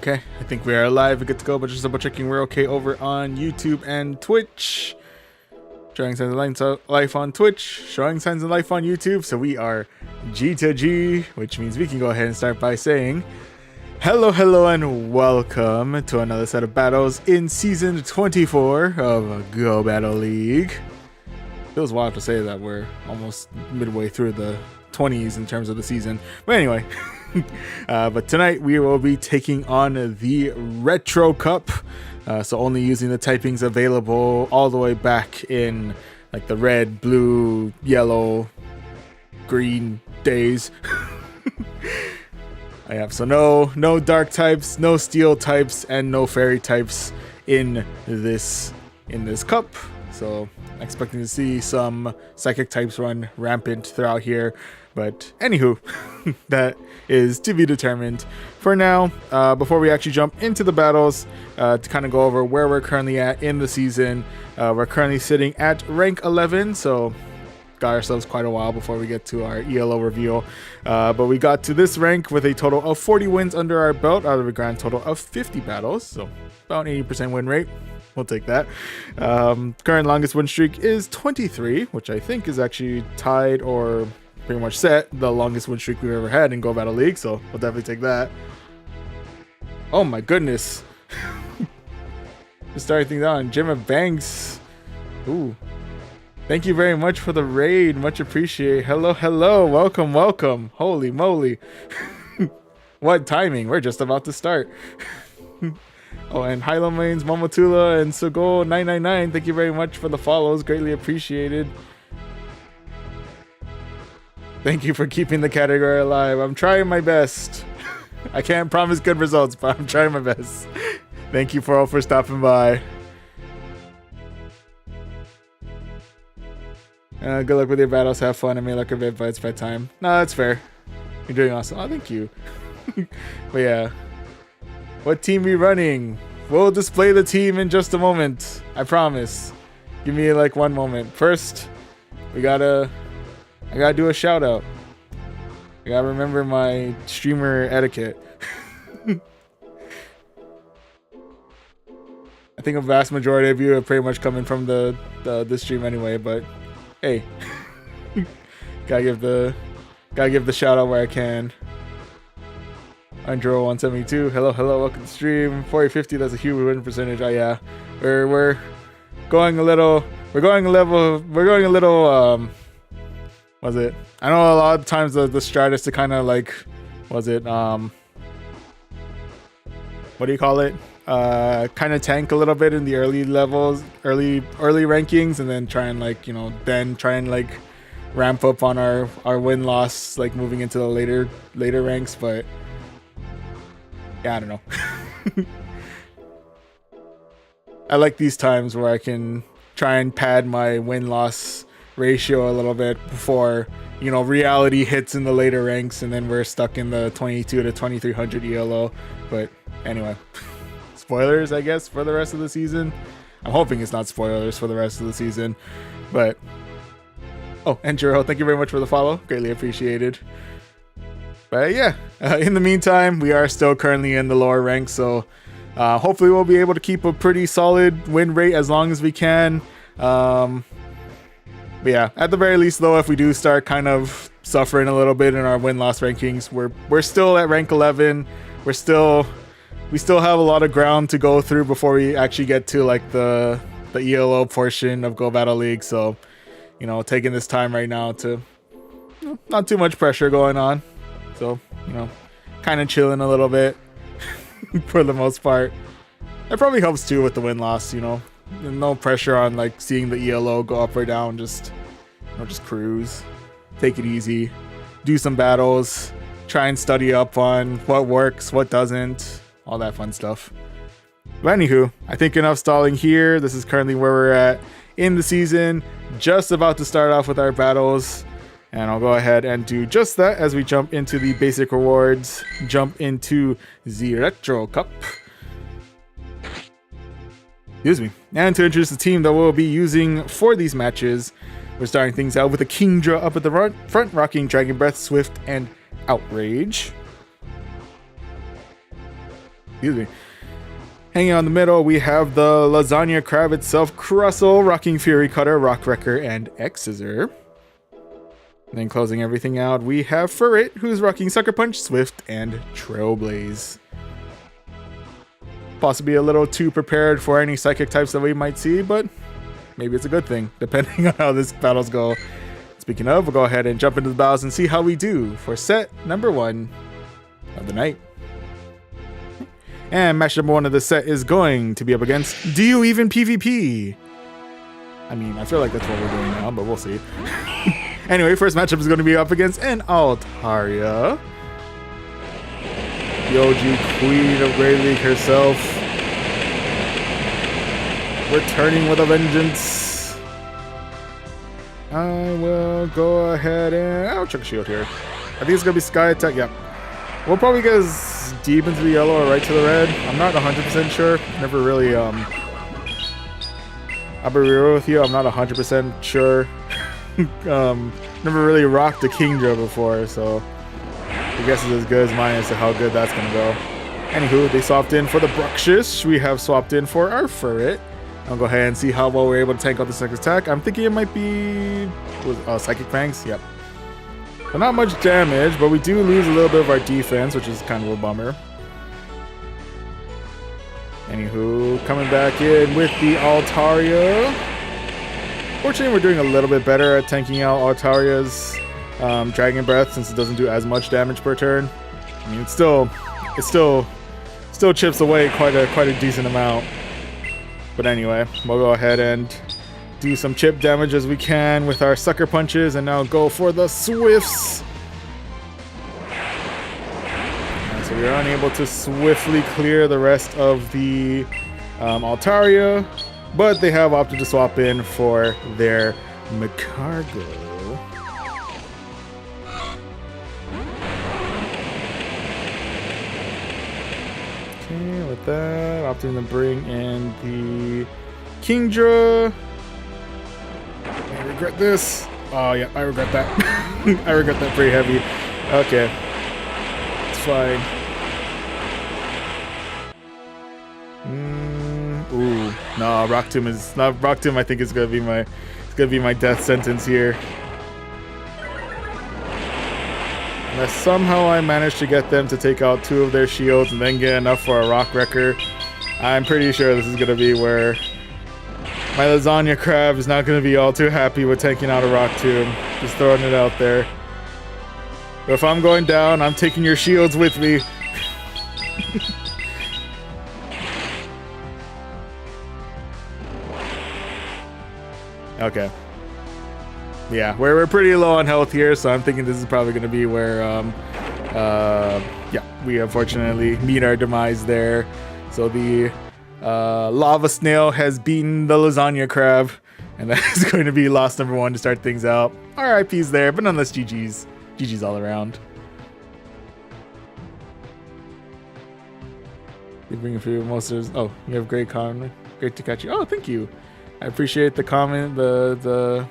Okay, I think we are live and good to go, but just double checking we're okay over on YouTube and Twitch. Showing signs of life on Twitch, showing signs of life on YouTube. So we are G to G, which means we can go ahead and start by saying hello, and welcome to another set of battles in Season 24 of Go Battle League. Feels wild to say that we're almost midway through the 20s in terms of the season. But anyway, but tonight we will be taking on the Retro Cup. So only using the typings available all the way back in like the red, blue, yellow, green days. So no dark types, no steel types, and no fairy types in this cup. So expecting to see some psychic types run rampant throughout here. But anywho, that is to be determined. For now, before we actually jump into the battles, to kind of go over where we're currently at in the season, we're currently sitting at rank 11, so got ourselves quite a while before we get to our ELO reveal. But we got to this rank with a total of 40 wins under our belt out of a grand total of 50 battles, so about 80% win rate. We'll take that. Current longest win streak is 23, which I think is actually tied or pretty much set the longest win streak we've ever had in Go Battle League, so we'll definitely take that. Oh my goodness. Just starting things on. Gemma Banks. Ooh. Thank you very much for the raid. Much appreciated. Hello. Welcome. Holy moly. What timing. We're just about to start. Oh, and Hilo Mains, Momotula, and Sugo999. Thank you very much for the follows. Greatly appreciated. Thank you for keeping the category alive. I'm trying my best. I can't promise good results, but I'm trying my best. Thank you all for stopping by. Good luck with your battles. Have fun. I may look a bit, but it's bedtime. No, that's fair. You're doing awesome. Oh, thank you. But yeah. What team we running? We'll display the team in just a moment. I promise. Give me like one moment. First, I gotta do a shout out. I gotta remember my streamer etiquette. I think a vast majority of you are pretty much coming from the stream anyway, but hey, gotta give the shout out where I can. Andro172, hello, welcome to the stream. 4050, that's a huge win percentage. Oh yeah, we're going a little. Was it? I know a lot of times the stratus to kind of like, was it what do you call it? Kind of tank a little bit in the early levels, early rankings, and then try and like, then try and like ramp up on our win loss, like moving into the later ranks. But yeah, I don't know. I like these times where I can try and pad my win loss ratio a little bit before reality hits in the later ranks, and then we're stuck in the 22 to 2300 ELO. But anyway, spoilers I guess for the rest of the season. I'm hoping it's not spoilers for the rest of the season, but and Jiro, thank you very much for the follow, greatly appreciated. But yeah, in the meantime, we are still currently in the lower ranks, so hopefully we'll be able to keep a pretty solid win rate as long as we can. But yeah, at the very least though, if we do start kind of suffering a little bit in our win-loss rankings, we're still at rank 11. We still have a lot of ground to go through before we actually get to like the ELO portion of Go Battle League. So, taking this time right now to not too much pressure going on. So, kind of chilling a little bit for the most part. It probably helps too with the win-loss, no pressure on like seeing the ELO go up or down. Just cruise, take it easy, do some battles, try and study up on what works, what doesn't, all that fun stuff. But anywho, I think enough stalling here. This is currently where we're at in the season, just about to start off with our battles, and I'll go ahead and do just that as we jump into the basic rewards, jump into the Retro Cup. Excuse me. And to introduce the team that we'll be using for these matches, we're starting things out with a Kingdra up at the front, rocking Dragon Breath, Swift, and Outrage. excuse me. Hanging on the middle, we have the Lasagna Crab itself, Crustle, Rocking Fury Cutter, Rock Wrecker, and X-Scissor. And then closing everything out, we have Furret, who's rocking Sucker Punch, Swift, and Trailblaze. Possibly a little too prepared for any psychic types that we might see, but maybe it's a good thing, depending on how this battles go. Speaking of, we'll go ahead and jump into the battles and see how we do for set number 1 of the night. And match number 1 of the set is going to be up against Do You Even PvP? I mean, I feel like that's what we're doing now, but we'll see. Anyway, first matchup is going to be up against an Altaria. The OG Queen of Great League herself. Returning with a vengeance. I will go ahead and... I'll check shield here. I think it's going to be Sky Attack. Yep. We'll probably get as deep into the yellow or right to the red. I'm not 100% sure. Never really... I'll be real with you. I'm not 100% sure. Never really rocked a Kingdra before, so... I guess it's as good as mine as to how good that's going to go. Anywho, they swapped in for the Bruxish. We have swapped in for our Furret. I'll go ahead and see how well we're able to tank out the second attack. I'm thinking it might be... Psychic Fangs? Yep. So not much damage, but we do lose a little bit of our defense, which is kind of a bummer. Anywho, coming back in with the Altaria. Fortunately, we're doing a little bit better at tanking out Altaria's Dragon Breath, since it doesn't do as much damage per turn. I mean, it still chips away quite a decent amount. But anyway, we'll go ahead and do some chip damage as we can with our Sucker Punches, and now go for the Swifts. So we are unable to swiftly clear the rest of the Altaria, but they have opted to swap in for their Macargo. Okay, with that, opting to bring in the Kingdra. I regret this. Oh yeah, I regret that. I regret that pretty heavy. Okay, it's fine. Ooh, no, Rock Tomb is not. Rock Tomb, I think is gonna be my death sentence here. Unless somehow I manage to get them to take out 2 of their shields and then get enough for a Rock Wrecker, I'm pretty sure this is gonna be where my Lasagna Crab is not gonna be all too happy with taking out a Rock Tomb. Just throwing it out there. But if I'm going down, I'm taking your shields with me. Okay. Yeah, we're pretty low on health here, so I'm thinking this is probably going to be where, yeah, we unfortunately meet our demise there. So the Lava Snail has beaten the Lasagna Crab, and that is going to be loss number 1 to start things out. RIP's there, but nonetheless, GG's. GG's all around. You bring a few monsters. Oh, you have great comment. Great to catch you. Oh, thank you. I appreciate the comment, the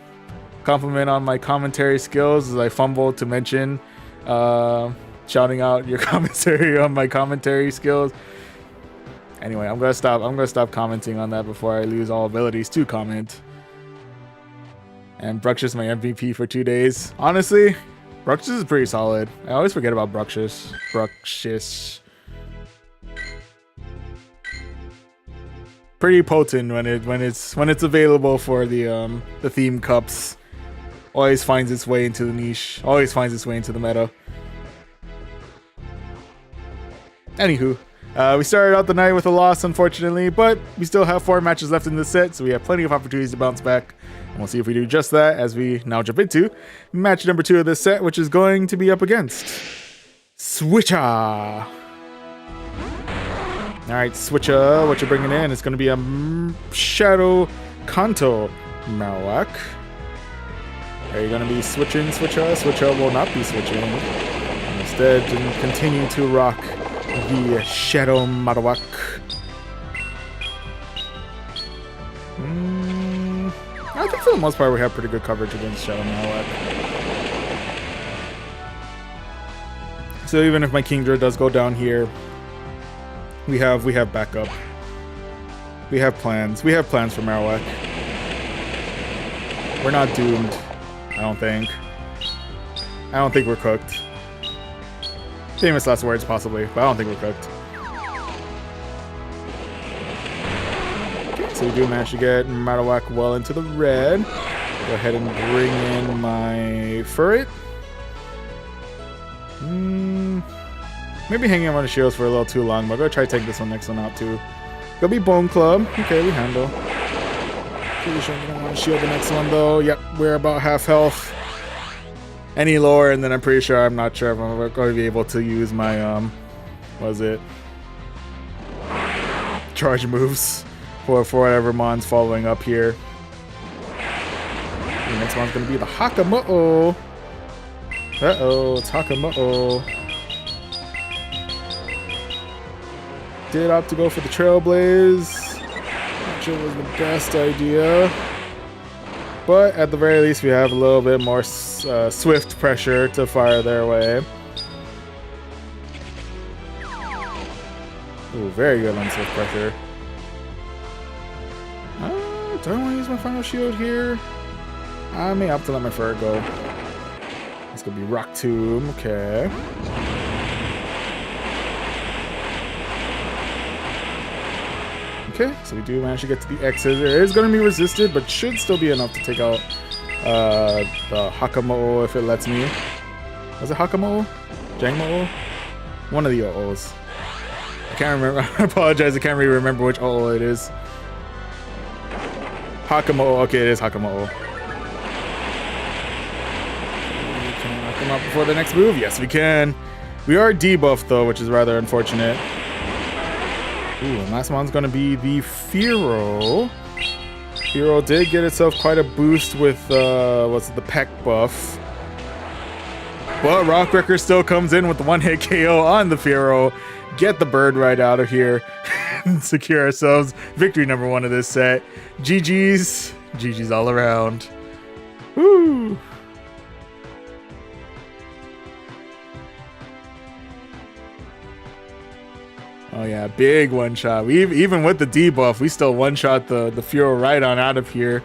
compliment on my commentary skills, as I fumbled to mention shouting out your commentary on my commentary skills. Anyway, I'm gonna stop commenting on that before I lose all abilities to comment. And Bruxish, my MVP for 2 days. Honestly, Bruxish is pretty solid. I always forget about Bruxish. Pretty potent when it's available for the theme cups. Always finds its way into the niche. Always finds its way into the meta. Anywho, we started out the night with a loss, unfortunately, but we still have 4 matches left in this set, so we have plenty of opportunities to bounce back. And we'll see if we do just that as we now jump into match number 2 of this set, which is going to be up against Switcher. Alright, Switcher, what you're bringing in is going to be a Shadow Kanto Marowak. Are you going to be switching, Switcher? Switcher will not be switching. Instead, continue to rock the Shadow Marowak. I think for the most part we have pretty good coverage against Shadow Marowak. So even if my Kingdra does go down here, We have backup. We have plans. We have plans for Marowak. We're not doomed. I don't think. I don't think we're cooked. Famous last words, possibly, but I don't think we're cooked. Okay, so we do manage to get Marowak well into the red. Go ahead and bring in my Furret. Maybe hanging on the shields for a little too long, but I'm gonna try to take this next one out too. Gonna be Bone Club. Okay, we handle. Pretty sure I'm gonna want to shield the next one though. Yep, we're about half health. Any lower, and then I'm pretty sure I'm not sure if I'm going to be able to use my what is it? Charge moves for whatever mon's following up here. The next one's gonna be the Hakamo'o. Uh-oh, it's Hakamo'o. Did opt to go for the Trailblaze. Not sure it was the best idea. But at the very least, we have a little bit more swift pressure to fire their way. Ooh, very good on swift pressure. Do I want to use my final shield here? I may opt to let my Fur go. It's going to be Rock Tomb. Okay. Okay, so we do manage to get to the X's. It is going to be resisted, but should still be enough to take out the Hakamo'o if it lets me. Was it Hakamo'o? Jangmo'o? One of the O'os. I can't remember. I apologize. I can't really remember which O'o it is. Hakamo'o. Okay, it is Hakamo'o. Can I knock him out before the next move? Yes, we can. We are debuffed, though, which is rather unfortunate. Ooh, and last one's going to be the Fearow. Fearow did get itself quite a boost with, what's it, the Peck buff. But Rockwrecker still comes in with the one-hit KO on the Fearow. Get the bird right out of here. And secure ourselves victory number 1 of this set. GG's. GG's all around. Woo! Oh yeah, big one shot. Even with the debuff, we still one shot the Fearow right on out of here.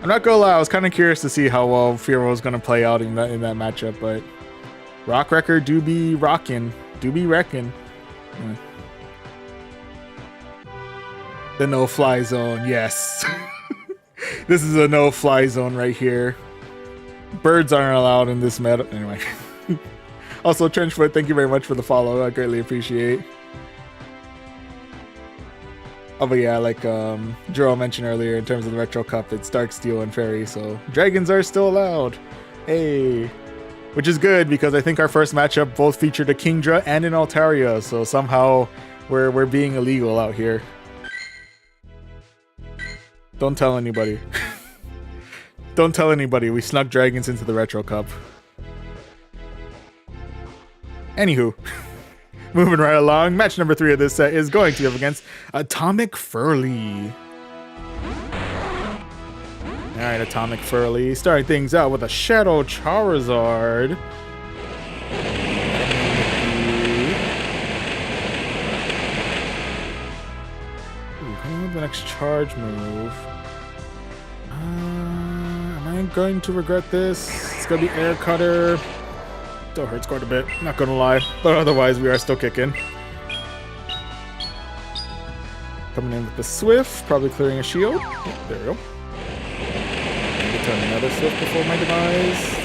I'm not gonna lie, I was kind of curious to see how well Fearow was gonna play out in that matchup, but Rockwrecker do be rocking, do be wrecking. Yeah. The no-fly zone, yes. This is a no-fly zone right here. Birds aren't allowed in this meta. Anyway. Also, Trenchfoot, thank you very much for the follow. I greatly appreciate. Oh, but yeah, like Jerome mentioned earlier, in terms of the Retro Cup, it's Dark Steel and Fairy, so dragons are still allowed. Hey. Which is good, because I think our first matchup both featured a Kingdra and an Altaria, so somehow we're being illegal out here. Don't tell anybody. Don't tell anybody, we snuck dragons into the Retro Cup. Anywho. Moving right along, match number 3 of this set is going to be up against Atomic Furly. Alright, Atomic Furly. Starting things out with a Shadow Charizard. Ooh, coming with the next charge move. Am I going to regret this? It's going to be Air Cutter. Still hurts quite a bit, not gonna lie, but otherwise we are still kicking. Coming in with the Swift, probably clearing a shield. Yep, there we go. Return another Swift before my demise.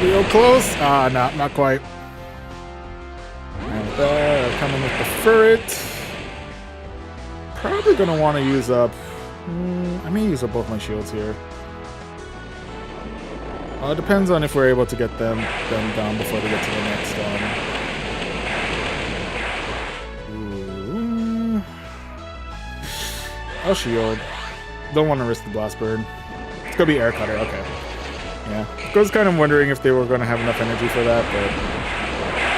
Real close. Ah, not quite. And there, coming with the Furret. Probably gonna want to use up. I may use up both my shields here. It depends on if we're able to get them down before they get to the next Ooh. I'll shield. Don't want to risk the Blast Bird. It's gonna be Air Cutter, okay. Yeah. I was kind of wondering if they were going to have enough energy for that, but...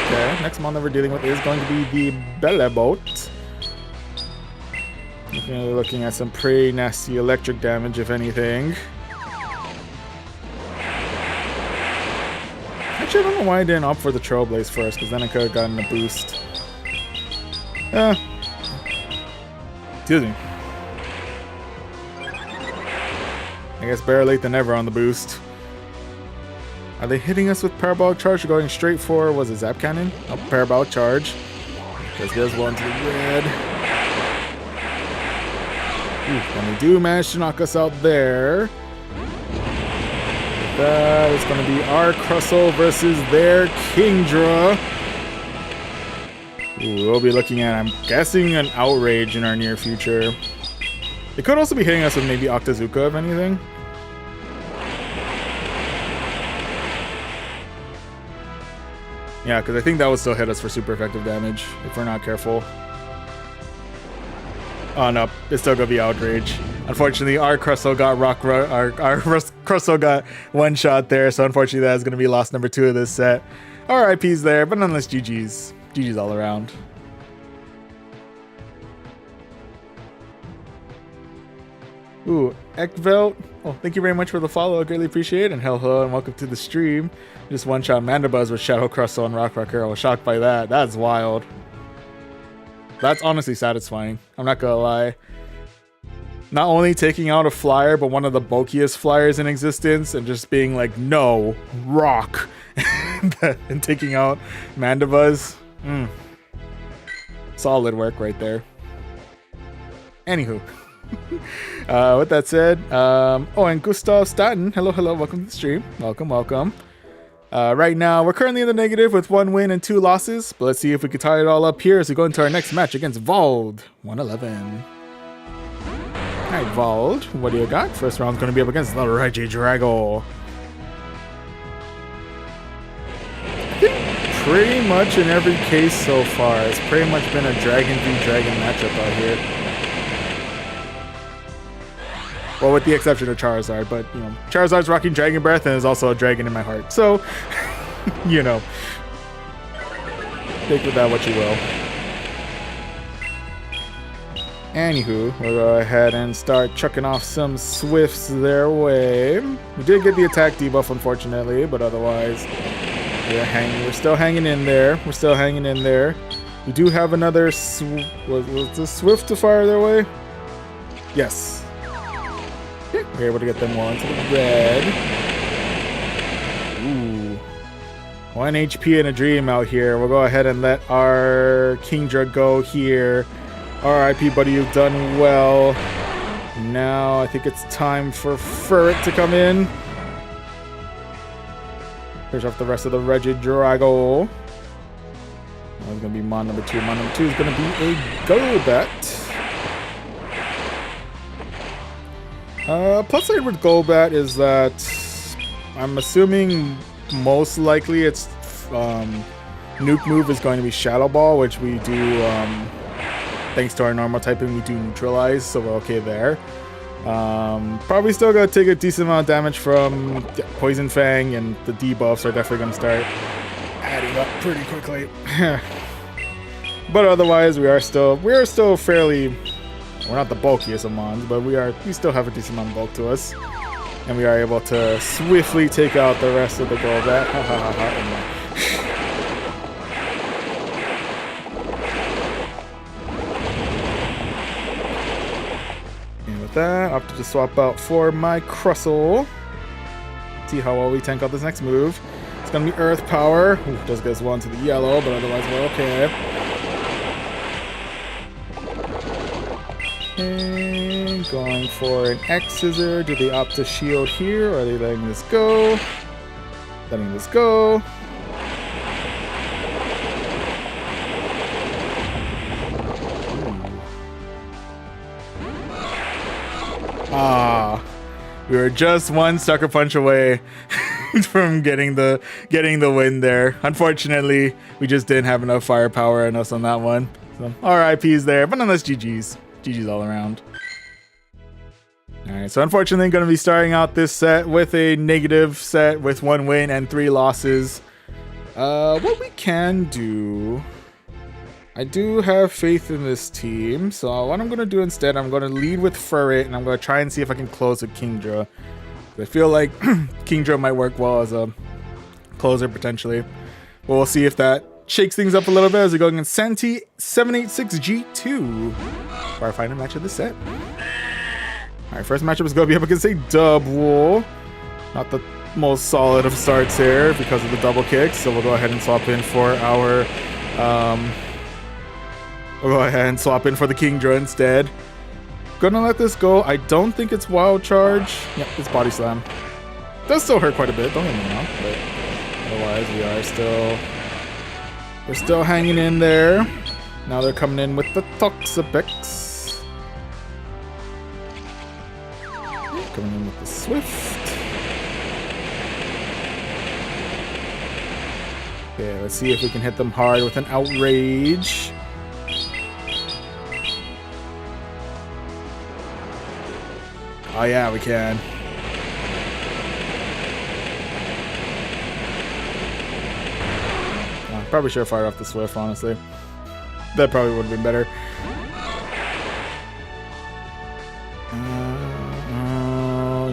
Okay, next mon that we're dealing with is going to be the Belleboat. Looking at some pretty nasty electric damage, if anything. Actually, I don't know why I didn't opt for the Trailblaze first, because then I could have gotten a boost. Excuse me. I guess better late than never on the boost. Are they hitting us with parabolic charge or going straight for, was it Zap Cannon? Oh, parabolic charge. Just goes one to the red. Ooh, and they do manage to knock us out there. That is going to be our Crustle versus their Kingdra. Ooh, we'll be looking at, I'm guessing, an Outrage in our near future. They could also be hitting us with maybe Octazooka, if anything. Yeah, because I think that would still hit us for super effective damage if we're not careful. Oh no, it's still gonna be Outrage. Unfortunately, our Crustle got our Crustle got one shot there, so unfortunately that is gonna be loss number 2 of this set. RIP's there, but nonetheless GG's. GG's all around. Ooh, Ekvelt. Oh, thank you very much for the follow. I greatly appreciate it. And hello and welcome to the stream. Just one shot Mandibuzz with Shadow Crustle and Rock Rocker. I was shocked by that. That's wild. That's honestly satisfying. I'm not gonna lie. Not only taking out a flyer, but one of the bulkiest flyers in existence, and just being like, no, rock, and taking out Mandibuzz. Solid work right there. Anywho. With that said, oh, and Gustav Staten, hello, welcome to the stream. Welcome. Right now, we're currently in the negative with 1 win and 2 losses, but let's see if we can tie it all up here as we go into our next match against Vald, 111. Alright, Vald, what do you got? First round's going to be up against the Regidrago. I think pretty much in every case so far, it's pretty much been a Dragon v Dragon matchup out here. Well, with the exception of Charizard, but, you know, Charizard's rocking Dragon Breath and there's also a dragon in my heart. So, you know, take with that what you will. Anywho, we'll go ahead and start chucking off some Swifts their way. We did get the attack debuff, unfortunately, but otherwise, we're still hanging in there. We do have another was the Swift to fire their way? Yes. We're able to get them all into the red. Ooh. 1 HP and a dream out here. We'll go ahead and let our Kingdra go here. RIP, buddy, you've done well. Now I think it's time for Furret to come in. Finish off the rest of the Regidrago. That's going to be Mon number 2. Mon number 2 is going to be a Golbat. Plus side with Golbat is that I'm assuming most likely its nuke move is going to be Shadow Ball, which we do, thanks to our normal typing, we do neutralize, so we're okay there. Probably still gonna take a decent amount of damage from Poison Fang, and the debuffs are definitely gonna start adding up pretty quickly. But otherwise, we are still fairly. We're not the bulkiest of mons, but we still have a decent amount of bulk to us. And we are able to swiftly take out the rest of the Golbat. And with that, I'll have to swap out for my Crustle. See how well we tank out this next move. It's gonna be Earth Power. Ooh, just goes one to the yellow, but otherwise we're okay. And going for an X-Scissor. Do they opt to shield here, or are they letting this go? Letting this go. We were just one Sucker Punch away from getting the win there. Unfortunately, we just didn't have enough firepower in us on that one. So RIP's there, but nonetheless GG's. GG's all around. Alright, so unfortunately I'm going to be starting out this set with a negative set with 1 win and 3 losses. What we can do... I do have faith in this team, so what I'm going to do instead, I'm going to lead with Furret, and I'm going to try and see if I can close with Kingdra. I feel like Kingdra might work well as a closer, potentially. But we'll see if that shakes things up a little bit as we go against Santi 786G2 for our final match of the set. Alright, first matchup is going to be up against a double. Not the most solid of starts here because of the double kicks, so we'll go ahead and swap in for our we'll go ahead and swap in for the Kingdra instead. Gonna let this go. I don't think it's wild charge. Yep, it's body slam. Does still hurt quite a bit, don't get me wrong, but otherwise we're still hanging in there. Now they're coming in with the Toxapex. Coming in with the Swift. Okay, let's see if we can hit them hard with an Outrage. Oh yeah, we can. Probably should have fired off the Swift, honestly. That probably would have been better.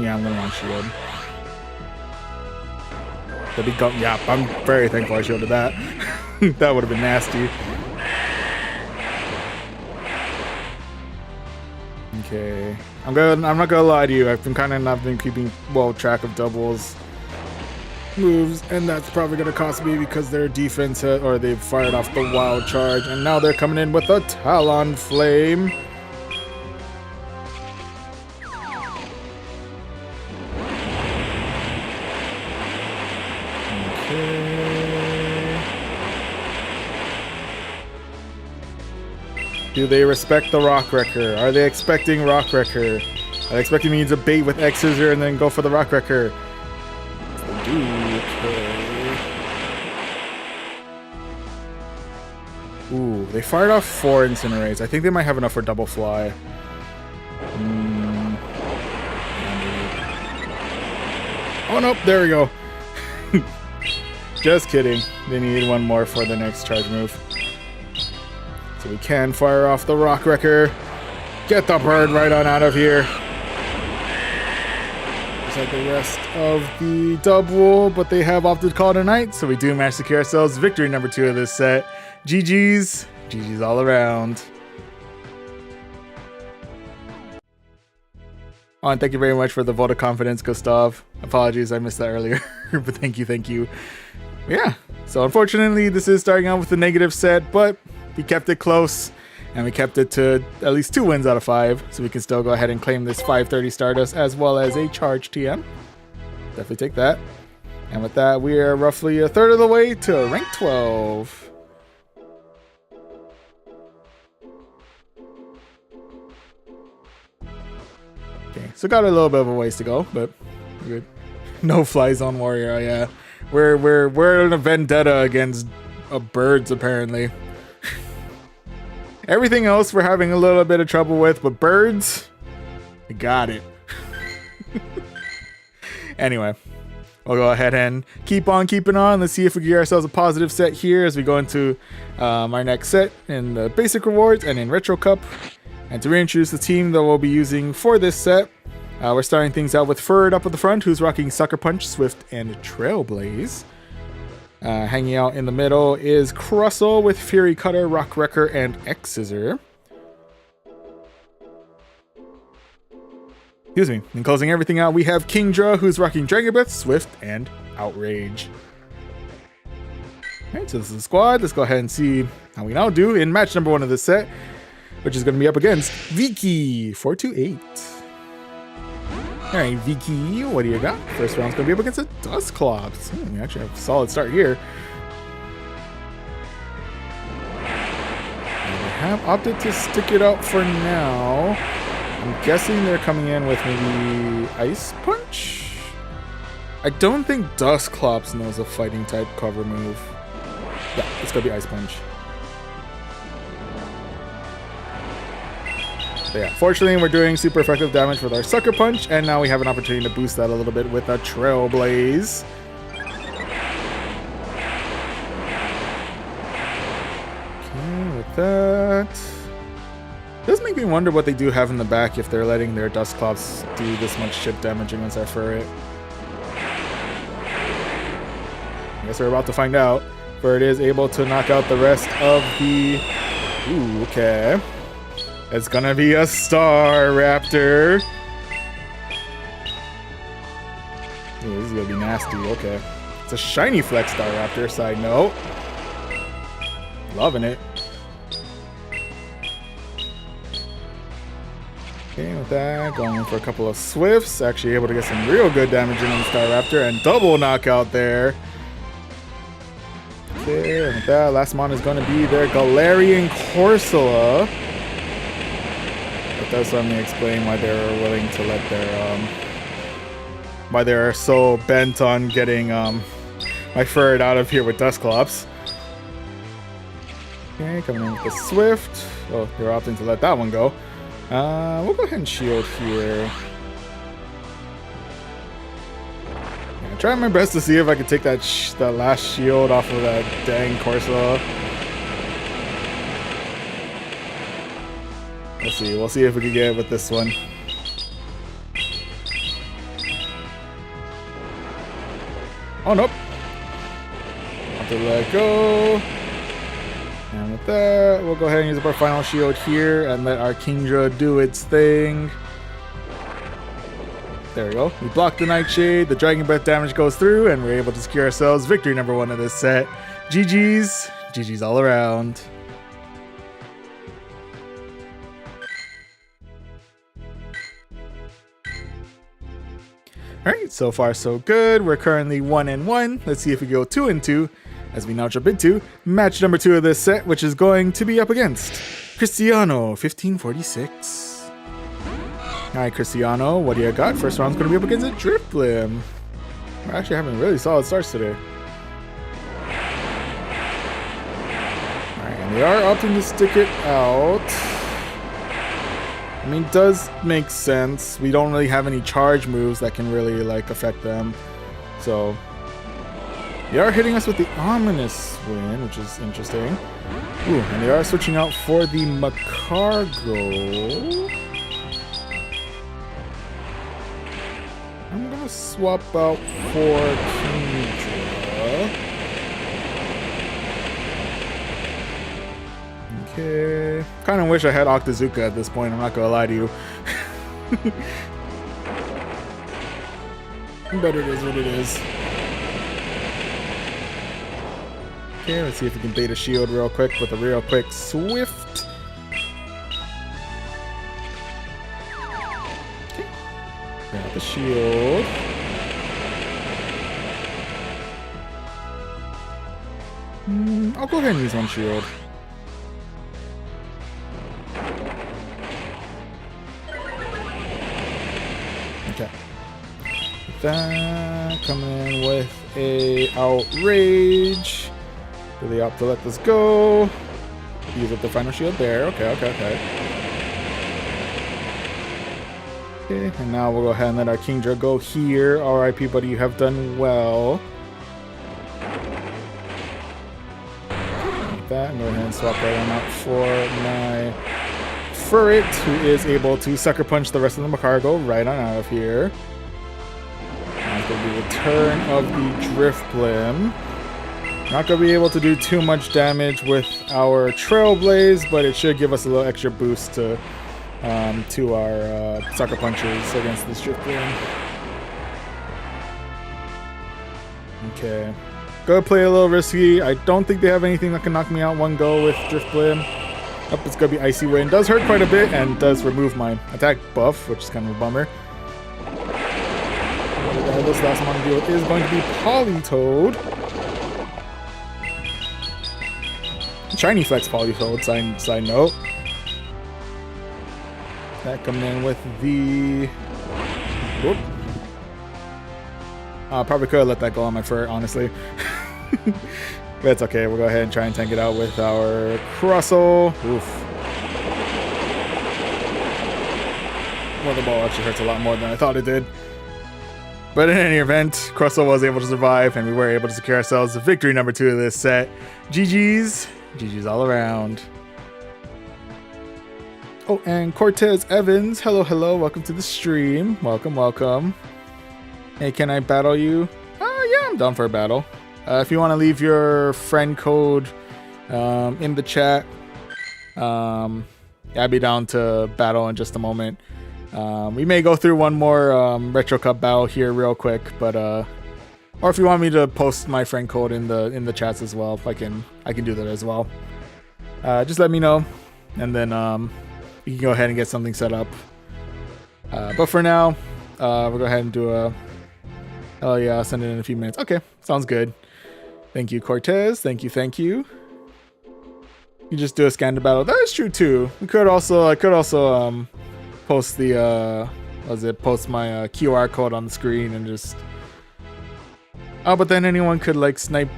Yeah, I'm gonna want shield. Yeah, I'm very thankful I shielded that. That would have been nasty. Okay, I'm not gonna lie to you. I've been kind of not been keeping well track of doubles moves, and that's probably gonna cost me because their defense or they've fired off the wild charge, and now they're coming in with a Talon Flame. Do they respect the Rock Wrecker? Are they expecting Rock Wrecker? Are they expecting me to bait with X Scissor and then go for the Rock Wrecker? They do. Okay. Ooh, they fired off 4 Incinerates. I think they might have enough for double fly. Oh nope, there we go. Just kidding. They need one more for the next charge move. So we can fire off the Rock Wrecker. Get the bird right on out of here. Just like the rest of the double, but they have opted to call it a night, so we do manage to secure ourselves victory number 2 of this set. GG's. GG's all around. Oh, and thank you very much for the vote of confidence, Gustav. Apologies, I missed that earlier, but thank you. Yeah, so unfortunately, this is starting out with the negative set, but we kept it close, and we kept it to at least 2 wins out of 5, so we can still go ahead and claim this 530 Stardust as well as a charge TM. Definitely take that. And with that, we are roughly a third of the way to rank 12. Okay, so got a little bit of a ways to go, but we're good. No Fly Zone Warrior, yeah. We're in a vendetta against birds, apparently. Everything else we're having a little bit of trouble with, but birds, we got it. Anyway, we'll go ahead and keep on keeping on. Let's see if we can get ourselves a positive set here as we go into our next set in the basic rewards and in Retro Cup. And to reintroduce the team that we'll be using for this set, we're starting things out with Furred up at the front, who's rocking Sucker Punch, Swift, and Trailblaze. Hanging out in the middle is Crustle with Fury Cutter, Rock Wrecker, and X Scissor. Excuse me. And closing everything out, we have Kingdra, who's rocking Dragon Breath, Swift, and Outrage. Alright, so this is the squad. Let's go ahead and see how we now do in match number 1 of this set, which is going to be up against Vicky 428. Alright, Vicky, what do you got? First round's going to be up against a Dusclops. We actually have a solid start here. And they have opted to stick it out for now. I'm guessing they're coming in with maybe Ice Punch? I don't think Dusclops knows a fighting type cover move. Yeah, it's going to be Ice Punch. But yeah, fortunately, we're doing super effective damage with our Sucker Punch, and now we have an opportunity to boost that a little bit with a Trailblaze. Okay, with that. It does make me wonder what they do have in the back if they're letting their Dusclops do this much chip damage against our Furret. I guess we're about to find out. Bird is able to knock out the rest of the... Ooh, okay. It's gonna be a Star Raptor. Ooh, this is gonna be nasty, okay. It's a shiny Flex Star Raptor, side note. Loving it. Okay, with that, going for a couple of Swifts. Actually able to get some real good damage in on the Star Raptor, and double knockout there. Okay, and with that, last mon is going to be their Galarian Corsola. But that's let me explain why they were willing to let their, why they're so bent on getting, my Furret out of here with Dusclops. Okay, coming in with the Swift. Oh, they're opting to let that one go. We'll go ahead and shield here. Yeah, trying my best to see if I can take that last shield off of that dang Corsola. Let's see. We'll see if we can get it with this one. Oh, nope. Have to let go. And with that, we'll go ahead and use up our final shield here and let our Kingdra do its thing. There we go. We block the Nightshade, the Dragon Breath damage goes through, and we're able to secure ourselves victory number 1 of this set. GG's. GG's all around. Alright, so far so good. We're currently 1-1. Let's see if we go 2-2. As we now jump into match number 2 of this set, which is going to be up against Cristiano, 1546. Alright, Cristiano, what do you got? First round's going to be up against a Drifblim. We're actually having really solid starts today. Alright, and they are opting to stick it out. I mean, it does make sense. We don't really have any charge moves that can really, like, affect them. So... they are hitting us with the Ominous Wind, which is interesting. Ooh, and they are switching out for the Macargo. I'm gonna swap out for Kingdra. Okay. Kinda wish I had Octazooka at this point, I'm not gonna lie to you. But it is what it is. Okay, let's see if we can bait a shield real quick with a real quick Swift. Okay. Grab the shield. I'll go ahead and use one shield. Okay. With that, coming in with a Outrage. Really opt to let this go. Use up the final shield there. Okay. Okay, and now we'll go ahead and let our Kingdra go here. RIP, buddy, you have done well. Like that, and go ahead and swap that one out for my Furret, who is able to Sucker Punch the rest of the Macargo right on out of here. That's going to be the turn of the Drifblim. Not going to be able to do too much damage with our Trailblaze, but it should give us a little extra boost to our Sucker Punches against this Drifblim. Okay. Gonna play a little risky. I don't think they have anything that can knock me out one go with Drifblim. Up, it's gonna be Icy Wind. Does hurt quite a bit and does remove my attack buff, which is kind of a bummer. This last one to deal with is going to be Politoed. Shiny Flex Politoed, side note. That coming in with the... Whoop. Probably could have let that go on my fur, honestly. But it's okay, we'll go ahead and try and tank it out with our Crustle. Oof. Well, the ball actually hurts a lot more than I thought it did. But in any event, Crustle was able to survive, and we were able to secure ourselves the victory number 2 of this set. GG's. GG's all around. Oh, and Cortez Evans. Hello, hello. Welcome to the stream. Welcome, welcome. Hey, can I battle you? Yeah, I'm down for a battle. If you want to leave your friend code in the chat, I'll be down to battle in just a moment. We may go through one more Retro Cup battle here real quick, but or if you want me to post my friend code in the chats as well, I can do that as well. Just let me know, and then you can go ahead and get something set up. But for now, we'll go ahead and do a. Oh yeah, I'll send it in a few minutes. Okay, sounds good. Thank you, Cortez. Thank you. You just do a scan to battle. That is true too. I could also post the post my QR code on the screen and just. Oh, but then anyone could like snipe.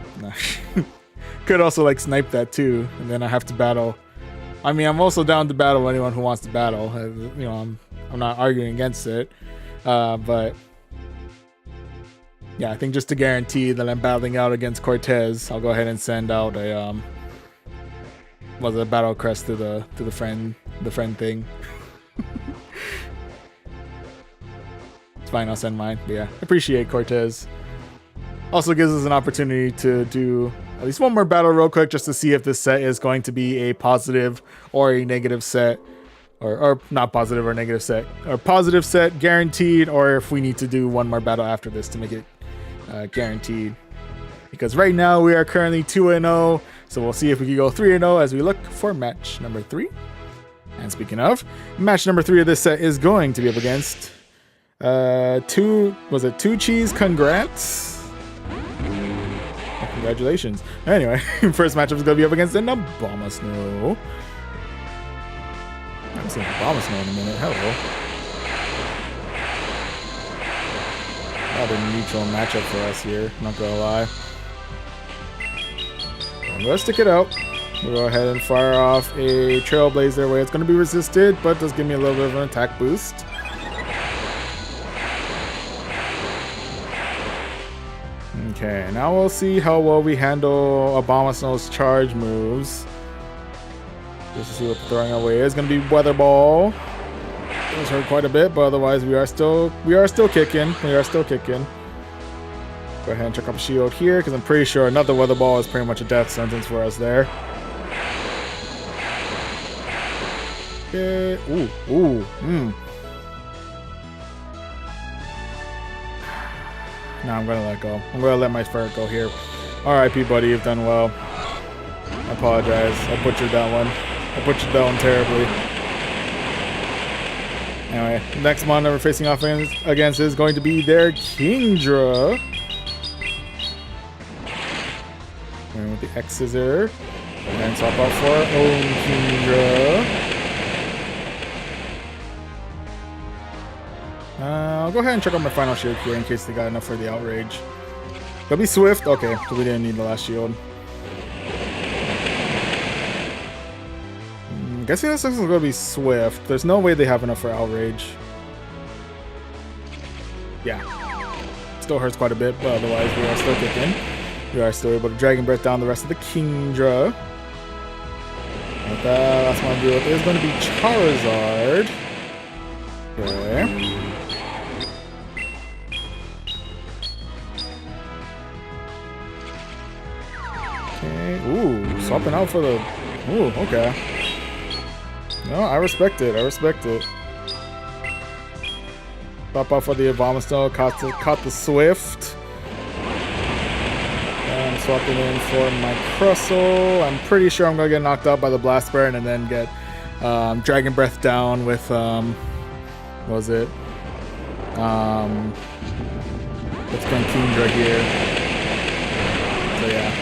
Could also like snipe that too, and then I have to battle. I mean, I'm also down to battle anyone who wants to battle. You know, I'm not arguing against it, but yeah, I think just to guarantee that I'm battling out against Cortez, I'll go ahead and send out a battle crest to the friend thing. It's fine, I'll send mine. But yeah, appreciate Cortez. Also gives us an opportunity to do at least one more battle real quick, just to see if this set is going to be a positive or a negative set, or not positive or negative set, or positive set guaranteed, or if we need to do one more battle after this to make it guaranteed. Because right now we are currently 2-0, so we'll see if we can go 3-0 as we look for match number 3. And speaking of, match number 3 of this set is going to be up against Two Cheese. Congrats. Congratulations. Anyway, first matchup is going to be up against an Obama Snow. I haven't seen Obama Snow in a minute. Hello. Rather neutral matchup for us here, not gonna lie. I'm gonna stick it out. We'll go ahead and fire off a Trailblazer where it's gonna be resisted, but does give me a little bit of an attack boost. Okay, now we'll see how well we handle Obama Snow's charge moves. Just to see what the throwing away is. Gonna be Weather Ball. Does hurt quite a bit, but otherwise we are still kicking. Go ahead and check up a shield here, because I'm pretty sure another Weather Ball is pretty much a death sentence for us there. Okay. No, I'm gonna let go. I'm gonna let my ferret go here. RIP, buddy, you've done well. I apologize. I butchered that one. Terribly. Anyway, next mon that we're facing off against is going to be their Kingdra. Going with the X Scissor. And swap out for our own Kingdra. I'll go ahead and check out my final shield here in case they got enough for the outrage. It'll be Swift. Okay, so we didn't need the last shield. I'm guessing this is going to be Swift. There's no way they have enough for outrage. Yeah. Still hurts quite a bit, but otherwise we are still kicking. We are still able to Dragon Breath down the rest of the Kingdra. With that, last one I'm dealing with is going to be Charizard. Okay. Ooh, swapping out for the... Ooh, okay. No, I respect it. Swap out for the Abomasnow, caught the Swift. And swapping in for my Crustle. I'm pretty sure I'm going to get knocked out by the Blast Burn and then get Dragon Breath down with... what was it? Let's go Kingdra here. So yeah.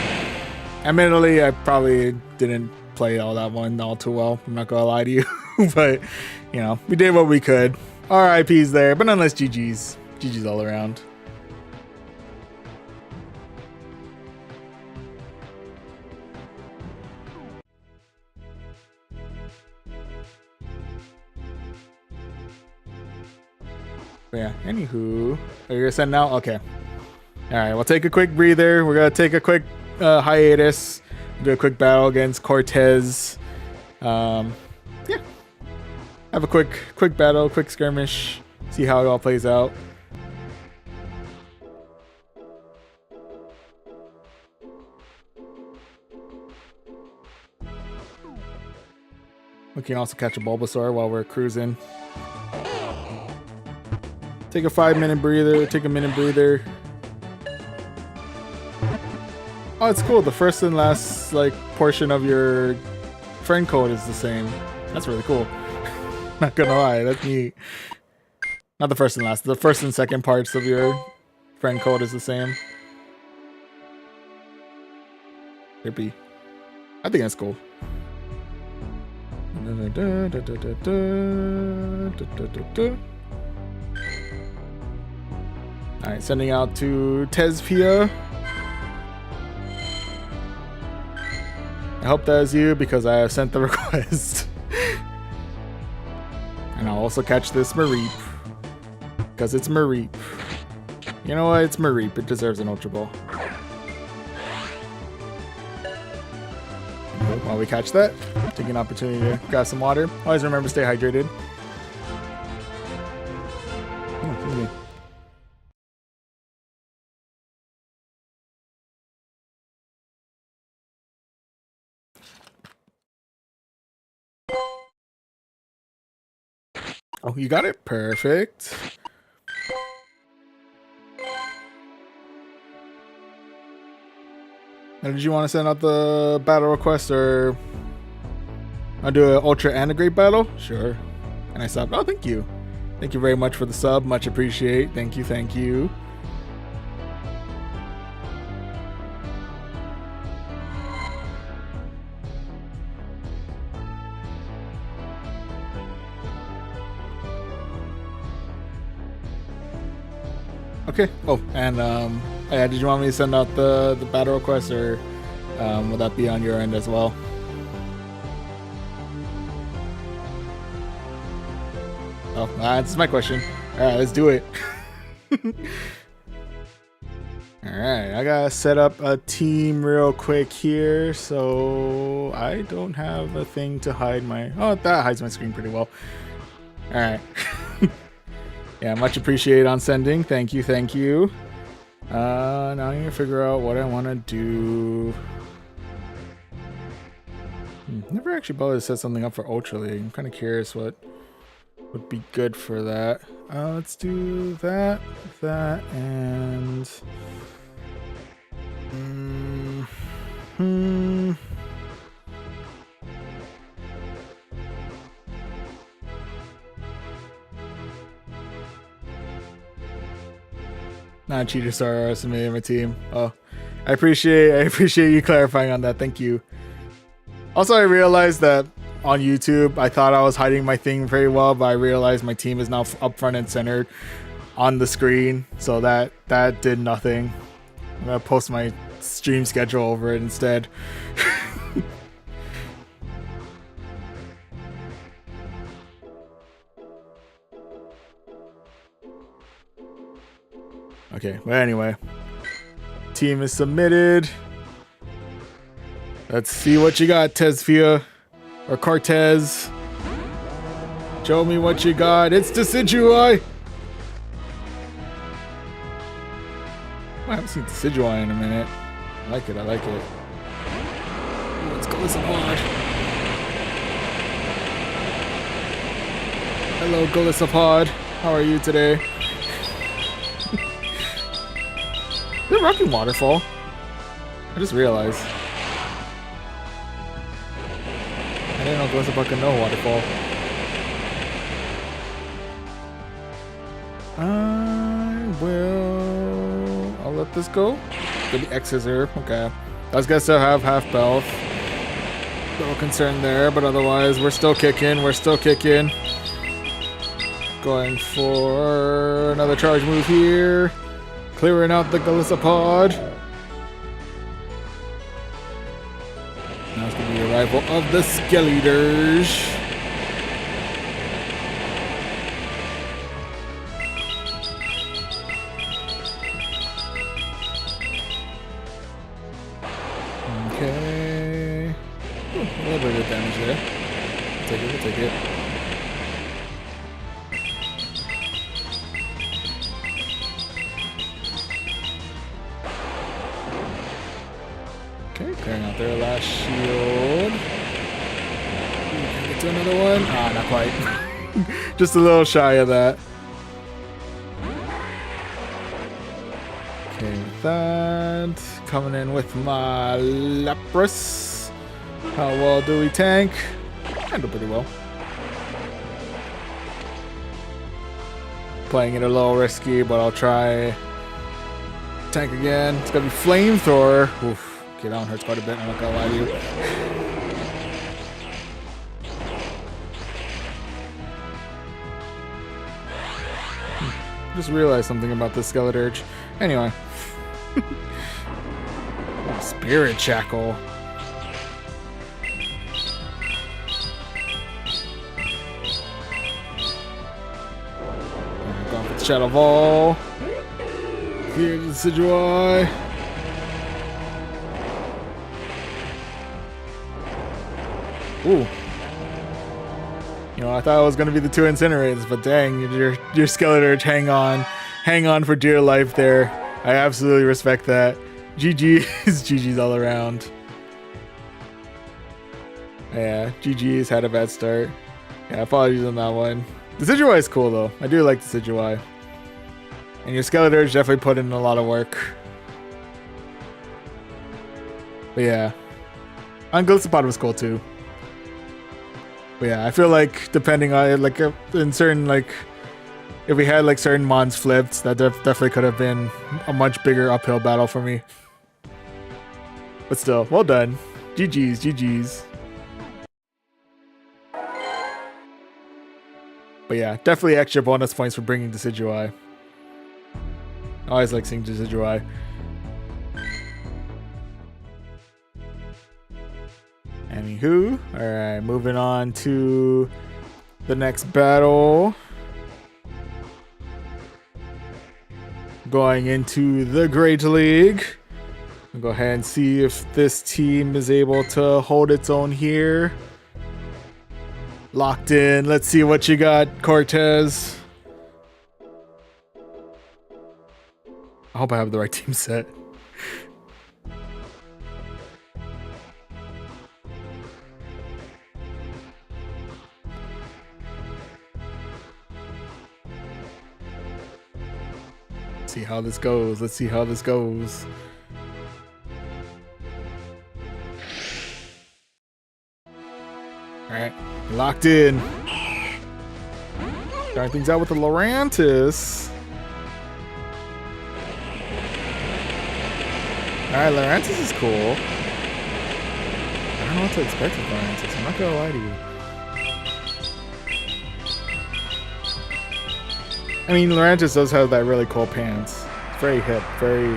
Admittedly, I probably didn't play that one all too well. I'm not gonna lie to you, but you know, we did what we could. RIPs there, but nonetheless, GG's all around. But yeah. Anywho, are you gonna send now? Okay. All right. We'll take a quick breather. We're gonna take a quick hiatus, do a quick battle against Cortez. Yeah, have a quick battle, quick skirmish, see how it all plays out. We can also catch a Bulbasaur while we're cruising. Take a 5-minute breather, take a minute breather. Oh, it's cool. The first and last like portion of your friend code is the same. That's really cool. Not gonna lie, that's neat. Not the first and last. The first and second parts of your friend code is the same. Hippie. I think that's cool. Alright, sending out to Tezpia. I hope that is you because I have sent the request. And I'll also catch this Mareep. Because it's Mareep. You know what? It's Mareep. It deserves an Ultra Ball. While we catch that, take an opportunity to grab some water. Always remember to stay hydrated. Oh, excuse me. Oh, you got it? Perfect. Now, did you want to send out the battle request or I'll do an ultra and a great battle? Sure. And I subbed. Oh, thank you. Thank you very much for the sub. Much appreciate. Thank you. Thank you. Okay. Oh, and yeah, did you want me to send out the battle request or will that be on your end as well? Oh, that's my question. All right, let's do it. All right, I gotta set up a team real quick here, so I don't have a thing to hide my. Oh, that hides my screen pretty well. All right. Yeah, much appreciated on sending. Thank you, thank you. Now I need to figure out what I want to do. Never actually bothered to set something up for Ultra League. I'm kind of curious what would be good for that. Let's do that, and not Cheater Star or somebody in my team. Oh, I appreciate you clarifying on that. Thank you. Also, I realized that on YouTube, I thought I was hiding my thing very well, but I realized my team is now up front and centered on the screen, so that did nothing. I'm gonna post my stream schedule over it instead. Okay, but anyway, team is submitted. Let's see what you got, Tezpia or Cortez. Show me what you got. It's Decidueye. I haven't seen Decidueye in a minute. I like it. I like it. Let's go with some hard. Hello, Golisopod. How are you today? Is it Rocky Waterfall? I just realized. I didn't know Golisopod could know Waterfall. I'll let this go. Get the X Scissor. Okay. I was gonna still have half health. Little concern there, but otherwise we're still kicking. We're still kicking. Going for another charge move here. Clearing out the Golisopod. Now it's gonna be the arrival of the Skeletors. Okay. Ooh, a little bit of damage there. We'll take it, we'll take it. Okay, clearing out their last shield. Ooh, can I get to another one. Ah, not quite. Just a little shy of that. Okay, with that. Coming in with my Lapras. How well do we tank? Handle pretty well. Playing it a little risky, but I'll try. Tank again. It's gonna be Flamethrower. Oof. Okay, that one hurts quite a bit. I'm not gonna lie to you. Just realized something about this Skeleturge. Anyway. Spirit Shackle. Going for the Shadow Ball. Here's the Decidueye. Ooh. You know, I thought it was going to be the 2 Incinerators, but dang, your Skeleturge, hang on for dear life there. I absolutely respect that. GG's, GG's all around. Yeah, GG's had a bad start. Yeah, apologies on that one. The Decidueye is cool though. I do like the Decidueye. And your Skeleturge definitely put in a lot of work. But yeah. Unglycopod was cool too. But yeah, I feel like depending on like in certain like if we had like certain mons flipped, that definitely could have been a much bigger uphill battle for me. But still, well done. GG's, GG's. But yeah, definitely extra bonus points for bringing Decidueye. I always like seeing Decidueye. Anywho, alright, moving on to the next battle. Going into the Great League. I'll go ahead and see if this team is able to hold its own here. Locked in. Let's see what you got, Cortez. I hope I have the right team set. See how this goes. Let's see how this goes. Alright, locked in. Starting things out with the Lurantis. Alright, Lurantis is cool. I don't know what to expect with Lurantis. I'm not gonna lie to you. I mean, Lurantis does have that really cool pants. It's very hip, very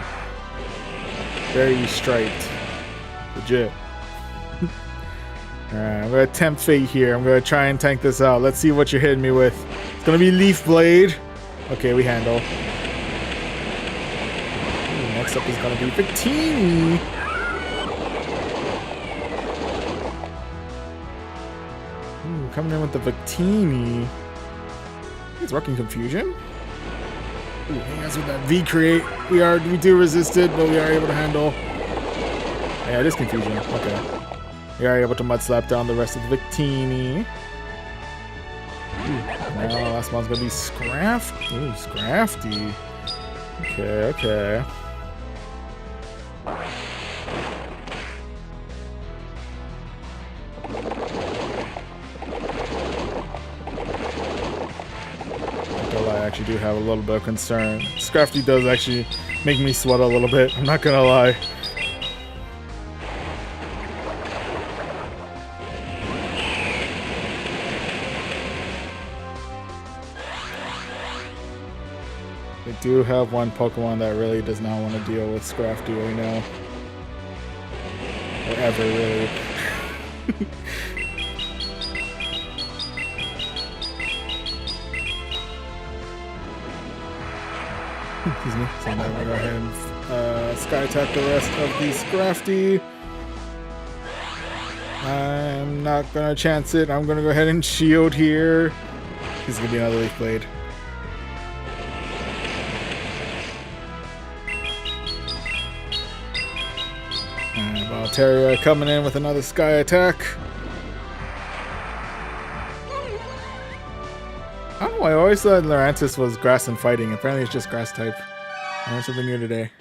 striped. Legit. Alright, I'm gonna tempt fate here. I'm gonna try and tank this out. Let's see what you're hitting me with. It's gonna be Leaf Blade. Okay, we handle. Ooh, next up is gonna be Victini. Ooh, coming in with the Victini. He's working Confusion. Ooh, he has with that V-Create. We do resist it, but we are able to handle. Yeah, it is Confusion. Okay. We are able to Mud Slap down the rest of the Victini. Now last one's gonna be Scrafty. Ooh, Scrafty. Okay, okay. I actually do have a little bit of concern. Scrafty does actually make me sweat a little bit. I'm not gonna lie. We do have one Pokemon that really does not want to deal with Scrafty right now. Or ever, really. Excuse me. So I'm going to go ahead and Sky Attack the rest of the Scrafty. I'm not going to chance it. I'm going to go ahead and shield here. This is going to be another Leaf Blade. And Valteria coming in with another Sky Attack. I don't know. I always thought Lurantis was grass and fighting. Apparently, it's just grass type. I learned something new today.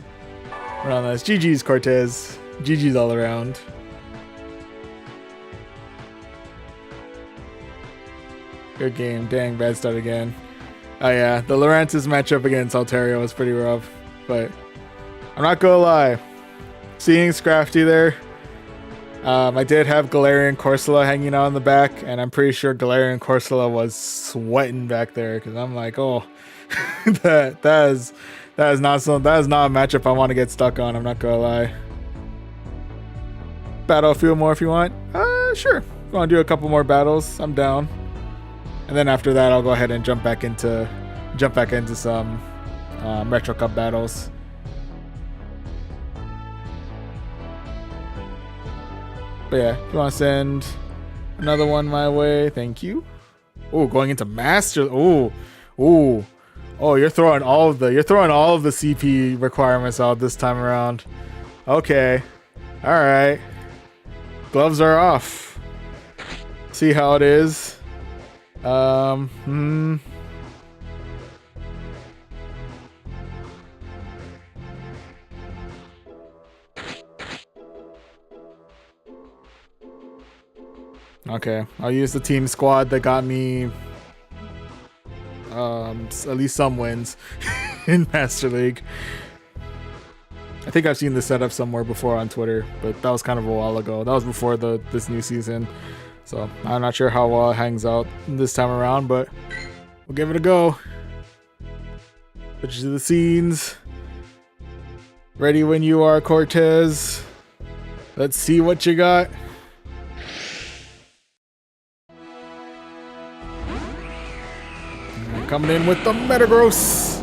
Around this. GG's, Cortez. GG's all around. Good game. Dang, bad start again. Oh yeah, the Lurantis matchup against Altaria was pretty rough, but I'm not gonna lie. Seeing Scrafty there, I did have Galarian Corsola hanging out in the back, and I'm pretty sure Galarian Corsola was sweating back there because I'm like, oh, that is not a matchup I want to get stuck on. I'm not gonna lie. Battle a few more if you want. Sure. If you want to do a couple more battles, I'm down. And then after that, I'll go ahead and jump back into some Retro Cup battles. But yeah, if you want to send another one my way, thank you. Oh, going into Master. Oh, you're throwing all of the CP requirements out this time around. Okay, all right. Gloves are off. See how it is. Okay, I'll use the team squad that got me at least some wins in Master League. I think I've seen this setup somewhere before on Twitter, but that was kind of a while ago. That was before this new season. So I'm not sure how well it hangs out this time around, but we'll give it a go. Put you to the scenes. Ready when you are, Cortez. Let's see what you got. Coming in with the Metagross.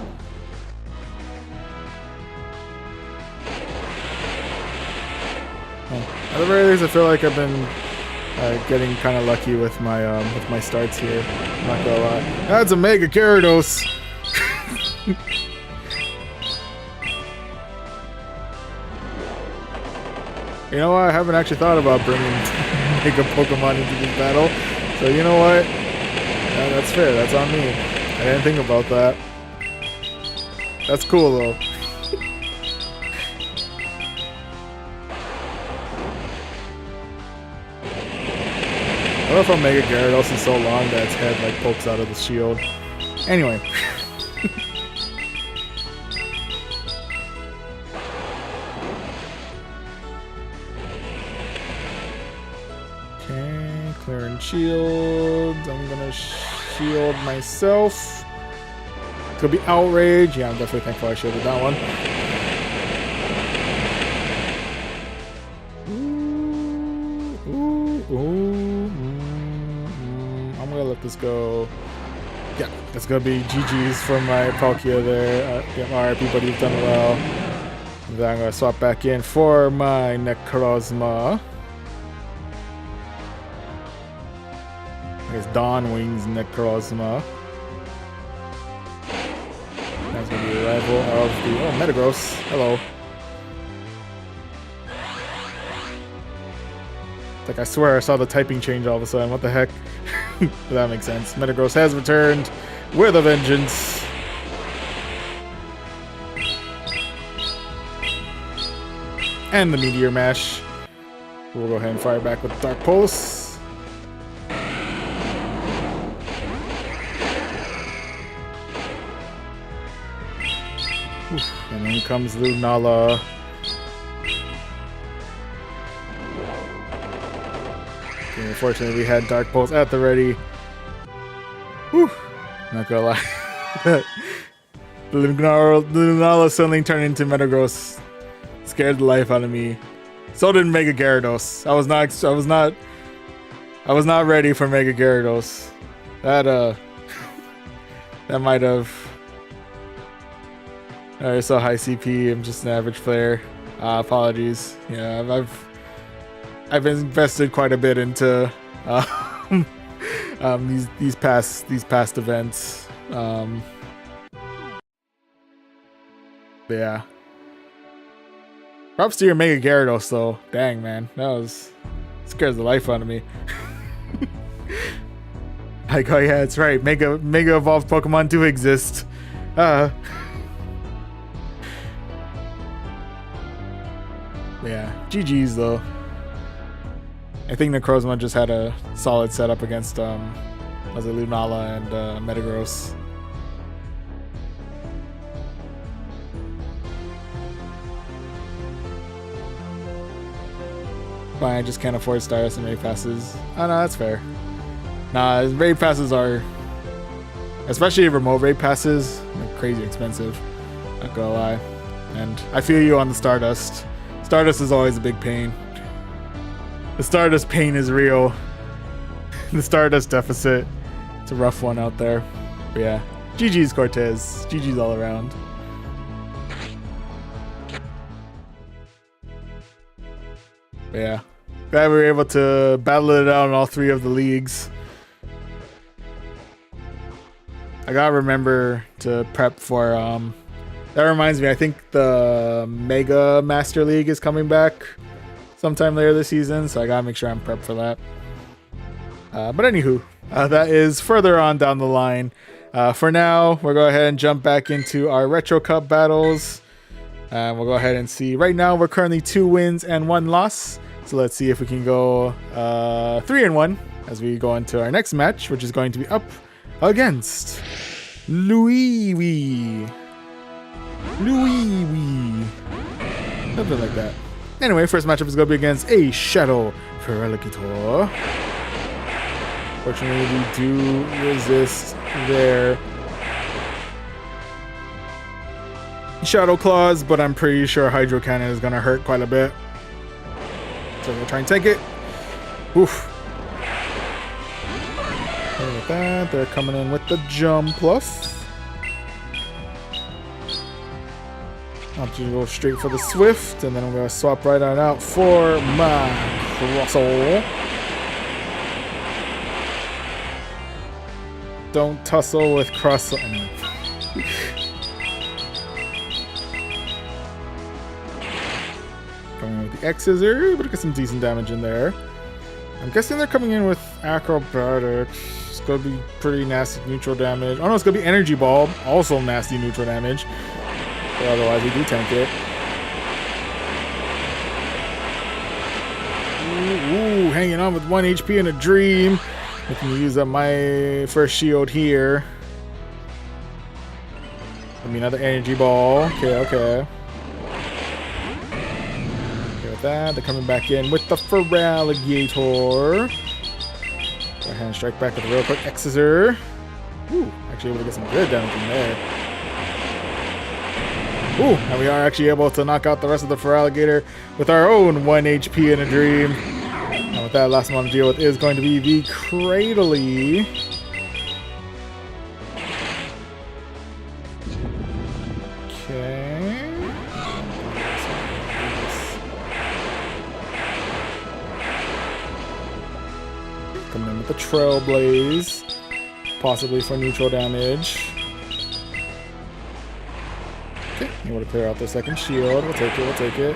At the very least, I feel like I've been getting kind of lucky with my starts here. I'm not gonna lie. That's a Mega Gyarados. You know what? I haven't actually thought about bringing Mega Pokemon into this battle. So you know what? That's fair. That's on me. I didn't think about that. That's cool though. I don't know if a Mega Gyarados is so long that its head like pokes out of the shield. Anyway. Okay, clearing shields. I'm gonna shield myself. Could be Outrage. Yeah, I'm definitely thankful I shielded that one. I'm gonna let this go. Yeah, that's gonna be GG's for my Palkia there. Alright, everybody, you've done well. Then I'm gonna swap back in for my Necrozma. I guess Dawn Wings Necrozma. That's gonna be a rival of the Metagross. Hello. Like, I swear I saw the typing change all of a sudden. What the heck? That makes sense. Metagross has returned with a vengeance. And the Meteor Mash. We'll go ahead and fire back with Dark Pulse. And then comes Lunala. Okay, unfortunately, we had Dark Pulse at the ready. Whew. Not gonna lie. The Lunala suddenly turned into Metagross. Scared the life out of me. So did Mega Gyarados. I was not ready for Mega Gyarados. That might have. Alright, so high CP. I'm just an average player. Apologies. Yeah, I've invested quite a bit into these past events. Yeah. Props to your Mega Gyarados though. Dang, man, scares the life out of me. Like, oh yeah, that's right. Mega evolved Pokemon do exist. Yeah, GG's though. I think Necrozma just had a solid setup against was it Lunala and Metagross. Fine, I just can't afford Stardust and Raid Passes. Oh no, that's fair. Nah, Raid Passes are, especially remote Raid Passes, like crazy expensive. Not gonna lie. And I feel you on the Stardust. Stardust is always a big pain. The Stardust pain is real. The Stardust deficit. It's a rough one out there. But yeah. GG's Cortez. GG's all around. But yeah. Glad we were able to battle it out in all 3 of the leagues. I gotta remember to prep for that reminds me, I think the Mega Master League is coming back sometime later this season, so I gotta make sure I'm prepped for that. But anywho, that is further on down the line. For now, we'll go ahead and jump back into our Retro Cup battles. We'll go ahead and see. Right now, we're currently 2 wins and 1 loss. So let's see if we can go 3-1 as we go into our next match, which is going to be up against Louis. Something like that. Anyway, first matchup is going to be against a Shadow Feraligatr. Fortunately, we do resist their Shadow Claws, but I'm pretty sure Hydro Cannon is going to hurt quite a bit. So we'll try and take it. Oof. And with that, they're coming in with the Jump Plus. I'll just go straight for the Swift, and then I'm going to swap right on out for my Crustle. Don't tussle with Crustle. Coming in with the X-Scissor, but get some decent damage in there. I'm guessing they're coming in with Acrobatics. It's going to be pretty nasty neutral damage. Oh no, it's going to be Energy Ball. Also nasty neutral damage. But otherwise, we do tank it. Ooh, hanging on with 1 HP in a dream. I can use up my first shield here. Give me another Energy Ball. Okay. With that, they're coming back in with the Feraligatr. Go ahead and strike back with a real quick X-Scissor. Ooh, actually able to get some good damage in there. Ooh, and we are actually able to knock out the rest of the Feraligatr with our own 1 HP in a dream. And with that, last one to deal with is going to be the Cradily. Okay. Coming in with the Trailblaze, possibly for neutral damage. Okay, you want to clear out the second shield. We'll take it.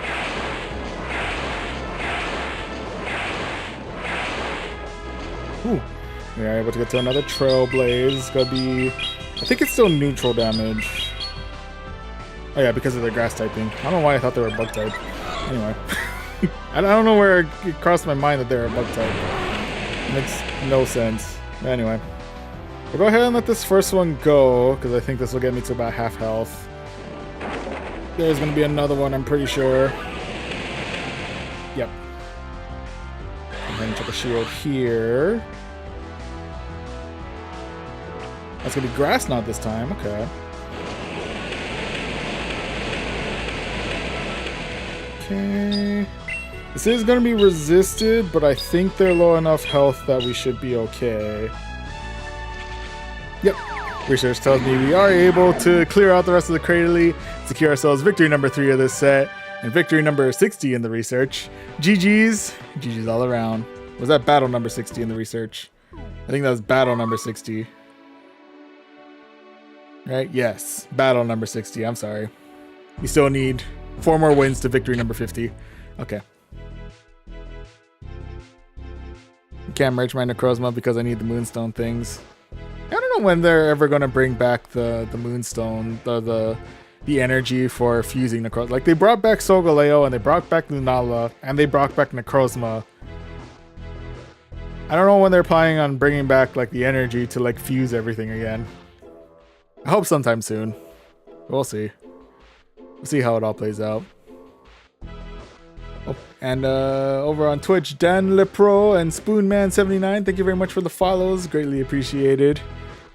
Ooh, we are able to get to another Trailblaze. It's gonna be, I think it's still neutral damage. Oh yeah, because of their grass typing. I don't know why I thought they were bug type. Anyway, I don't know where it crossed my mind that they were a bug type. Makes no sense. But anyway, we'll go ahead and let this first one go, because I think this will get me to about half health. There's going to be another one, I'm pretty sure. Yep. I'm going to check a shield here. That's going to be Grass Knot this time. Okay. Okay. This is going to be resisted, but I think they're low enough health that we should be okay. Yep. Research tells me we are able to clear out the rest of the Cradily, secure ourselves victory number 3 of this set, and victory number 60 in the research. GG's all around. Was that battle number 60 in the research? I think that was battle number 60. Right? Yes. Battle number 60. I'm sorry. We still need 4 more wins to victory number 50. Okay. Can't merge my Necrozma because I need the Moonstone things. I don't know when they're ever gonna bring back the Moonstone, the energy for fusing Necrozma. Like, they brought back Solgaleo and they brought back Lunala and they brought back Necrozma. I don't know when they're planning on bringing back like the energy to like fuse everything again. I hope sometime soon. We'll see. We'll see how it all plays out. Oh, and over on Twitch, Dan Lepro and Spoonman79, thank you very much for the follows. Greatly appreciated.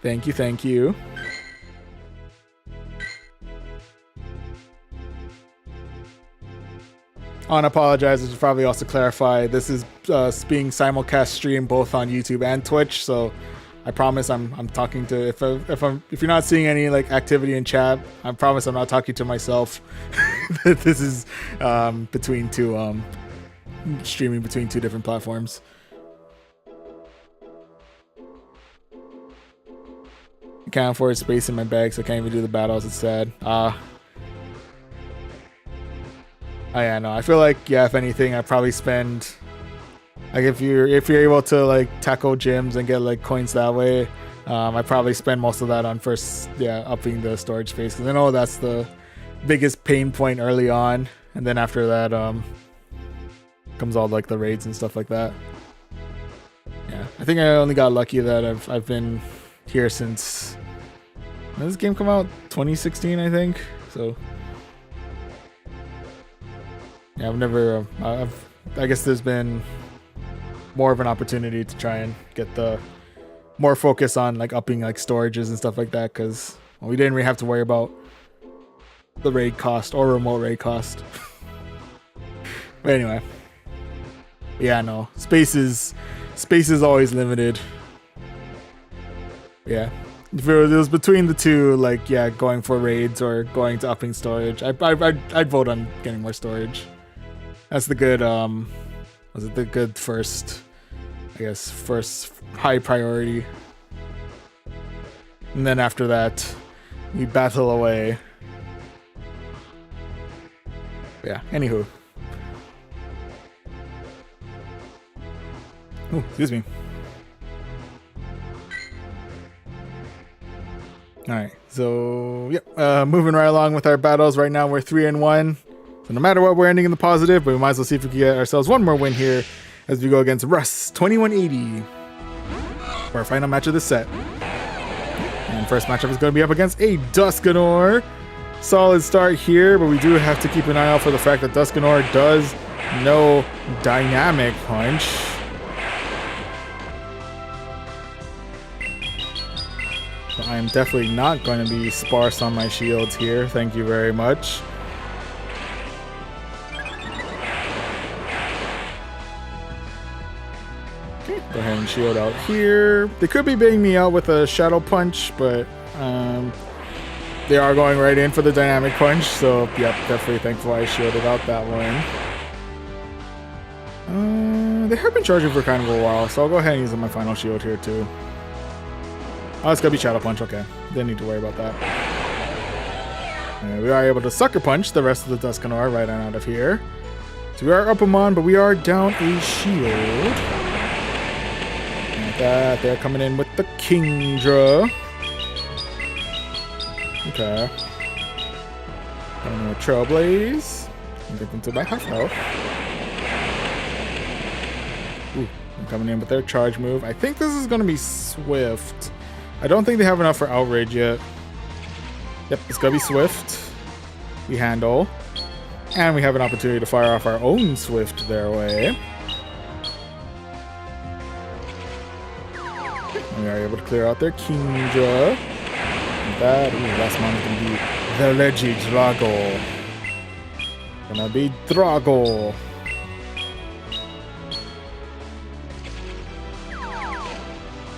Thank you, thank you. I want to apologize. I should probably also clarify. This is being simulcast streamed both on YouTube and Twitch, so I promise I'm talking to. If you're not seeing any like activity in chat, I promise I'm not talking to myself. This is between two streaming between two different platforms. I can't afford space in my bag, so I can't even do the battles. It's sad. Oh yeah, no. I feel like, yeah, if anything, I'd probably spend, like, if you're able to like tackle gyms and get like coins that way, I probably spend most of that on first, yeah, upping the storage space, because I know that's the biggest pain point early on, and then after that comes all like the raids and stuff like that. Yeah, I think I only got lucky that I've been here since, when did this game come out? 2016, I think. So yeah, I've never, I guess there's been more of an opportunity to try and get the more focus on like upping like storages and stuff like that, because we didn't really have to worry about the raid cost or remote raid cost. But anyway, yeah, no, space is always limited. Yeah, if it was between the two, like, yeah, going for raids or going to upping storage, I'd vote on getting more storage. That's the good, was it the good first, I guess, first high priority. And then after that, we battle away. Yeah, anywho. Oh, excuse me. Alright, so, yep, moving right along with our battles. Right now we're 3-1. So no matter what, we're ending in the positive, but we might as well see if we can get ourselves one more win here as we go against Russ 2180 for our final match of the set. And first matchup is going to be up against a Duskanor. Solid start here, but we do have to keep an eye out for the fact that Duskanor does know Dynamic Punch. So I am definitely not going to be sparse on my shields here. Thank you very much. Go ahead and shield out here. They could be baiting me out with a Shadow Punch, but they are going right in for the Dynamic Punch. So, yep, definitely thankful I shielded out that one. They have been charging for kind of a while, so I'll go ahead and use my final shield here too. Oh, it's gonna be Shadow Punch. Okay, didn't need to worry about that. And we are able to Sucker Punch the rest of the Duskanor right on out of here. So we are up them on, but we are down a shield. That they're coming in with the Kingdra. Okay. Coming in with Trailblaze. Get them to about half health. Ooh, I'm coming in with their charge move. I think this is going to be Swift. I don't think they have enough for Outrage yet. Yep, it's going to be Swift. We handle. And we have an opportunity to fire off our own Swift their way. We are able to clear out their Kingdra. That, last one is going to be the Legi Drago. Gonna be Drago.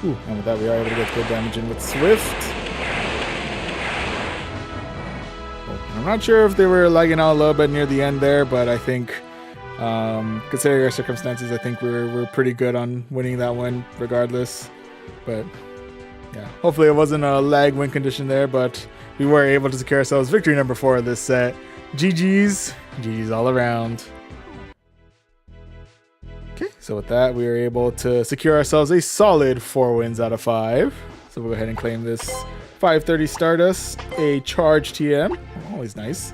Ooh, and with that we are able to get good damage in with Swift. Oh, I'm not sure if they were lagging out a little bit near the end there, but I think, considering our circumstances, I think we're pretty good on winning that one regardless. But yeah, hopefully it wasn't a lag win condition there, but we were able to secure ourselves victory number 4 of this set. GG's all around. Okay, so with that, we were able to secure ourselves a solid 4 wins out of 5. So we'll go ahead and claim this 530 Stardust, a Charge TM, always nice,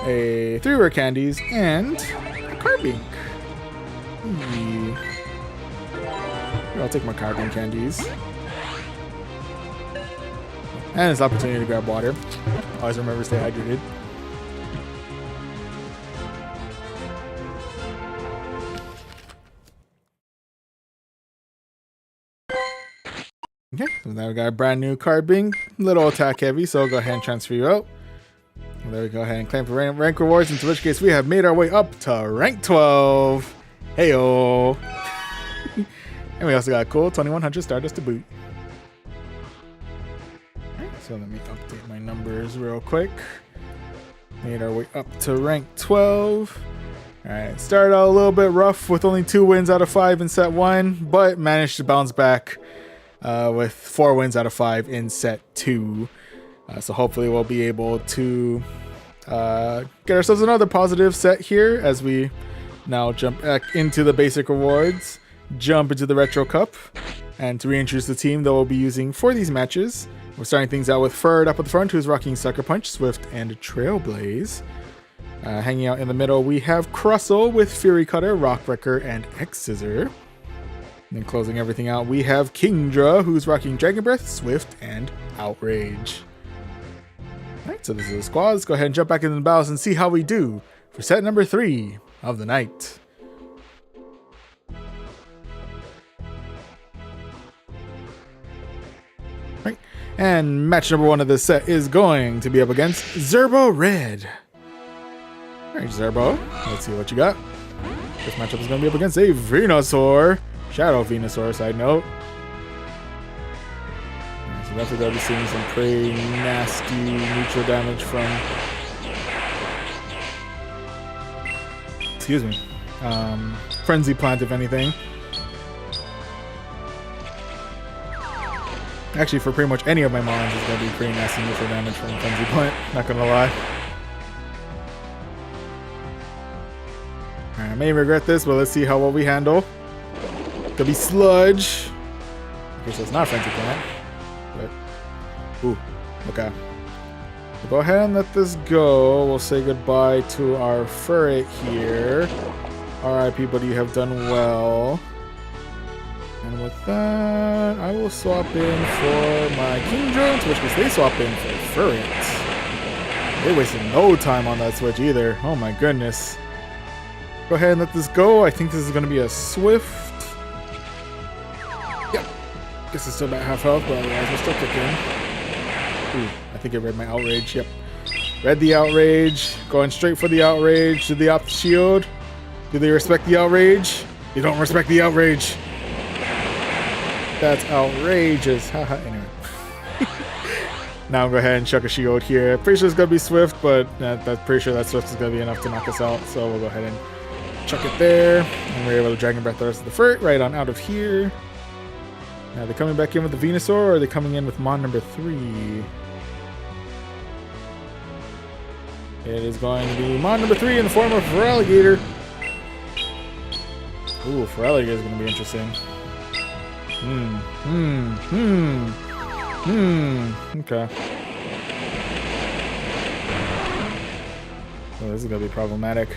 a 3 rare candies, and a Carbink. I'll take my Carbink candies. And this opportunity to grab water. Always remember to stay hydrated. Okay, so now we got a brand new Carbink, little attack heavy, so I'll go ahead and transfer you out. And there we go ahead and claim for rank rewards, into which case we have made our way up to rank 12. Heyo! And we also got a cool 2100 Stardust to boot. So let me update my numbers real quick. Made our way up to rank 12. Alright, started out a little bit rough with only 2 wins out of 5 in set 1, but managed to bounce back with 4 wins out of 5 in set 2. So hopefully we'll be able to get ourselves another positive set here as we now jump back into the basic rewards, jump into the Retro Cup, and to reintroduce the team that we'll be using for these matches. We're starting things out with Ferd up at the front, who's rocking Sucker Punch, Swift, and Trailblaze. Hanging out in the middle, we have Crustle with Fury Cutter, Rock Wrecker, and X-Scissor. And then closing everything out, we have Kingdra, who's rocking Dragon Breath, Swift, and Outrage. Alright, so this is the squad. Let's go ahead and jump back into the battles and see how we do for set number 3 of the night. Right. And match number 1 of this set is going to be up against Zerbo Red. Alright, Zerbo, let's see what you got. This matchup is going to be up against a Venusaur. Shadow Venusaur, side note. Alright, so definitely going to be seeing some pretty nasty neutral damage from... Excuse me. Frenzy Plant, if anything. Actually, for pretty much any of my mons, it's going to be pretty nasty neutral damage from Frenzy Plant, not going to lie. Alright, I may regret this, but let's see how well we handle. Could be Sludge. Okay, so it's not Frenzy Plant. But, ooh, okay. We'll go ahead and let this go. We'll say goodbye to our Furret here. RIP, buddy, you have done well. And with that, I will swap in for my Kingdra, which means they swap in for Furret. They wasted no time on that switch either. Oh my goodness. Go ahead and let this go. I think this is going to be a Swift. Yep. Guess it's still about half health, but otherwise we're still kicking. Ooh, I think it read my Outrage. Yep. Read the Outrage. Going straight for the Outrage. Did they opt the shield? Do they respect the Outrage? They don't respect the Outrage. That's outrageous. Haha, anyway. Now I'll go ahead and chuck a shield here. Pretty sure it's going to be Swift, but that's pretty sure that Swift is going to be enough to knock us out. So we'll go ahead and chuck it there. And we're able to Dragon Breath the rest of the Furt right on out of here. Now, are they coming back in with the Venusaur, or are they coming in with Mon number 3? It is going to be Mon number 3 in the form of Feraligatr. Ooh, Feraligatr is going to be interesting. Okay. Oh, this is going to be problematic.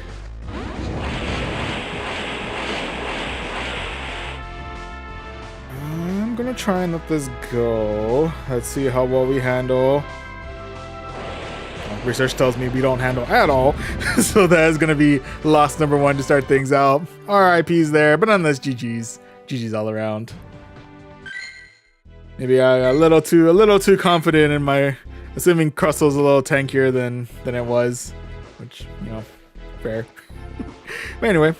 I'm going to try and let this go. Let's see how well we handle. Research tells me we don't handle at all. So that is going to be loss number 1 to start things out. RIP's there, but nonetheless, GG's. GG's all around. Maybe I got a little too confident in my assuming Crustle's a little tankier than it was, which, you know, fair. But anyway,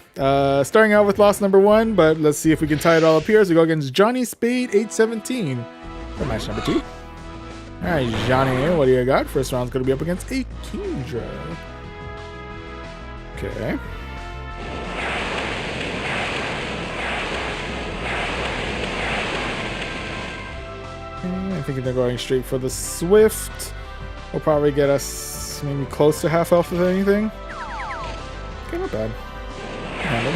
starting out with loss number 1, but let's see if we can tie it all up here as we go against Johnny Spade 817 for match number 2. Alright, Johnny, what do you got? First round's going to be up against a Kingdra. Okay. I think they're going straight for the Swift. Will probably get us maybe close to half health, if anything. Okay, not bad. Handle.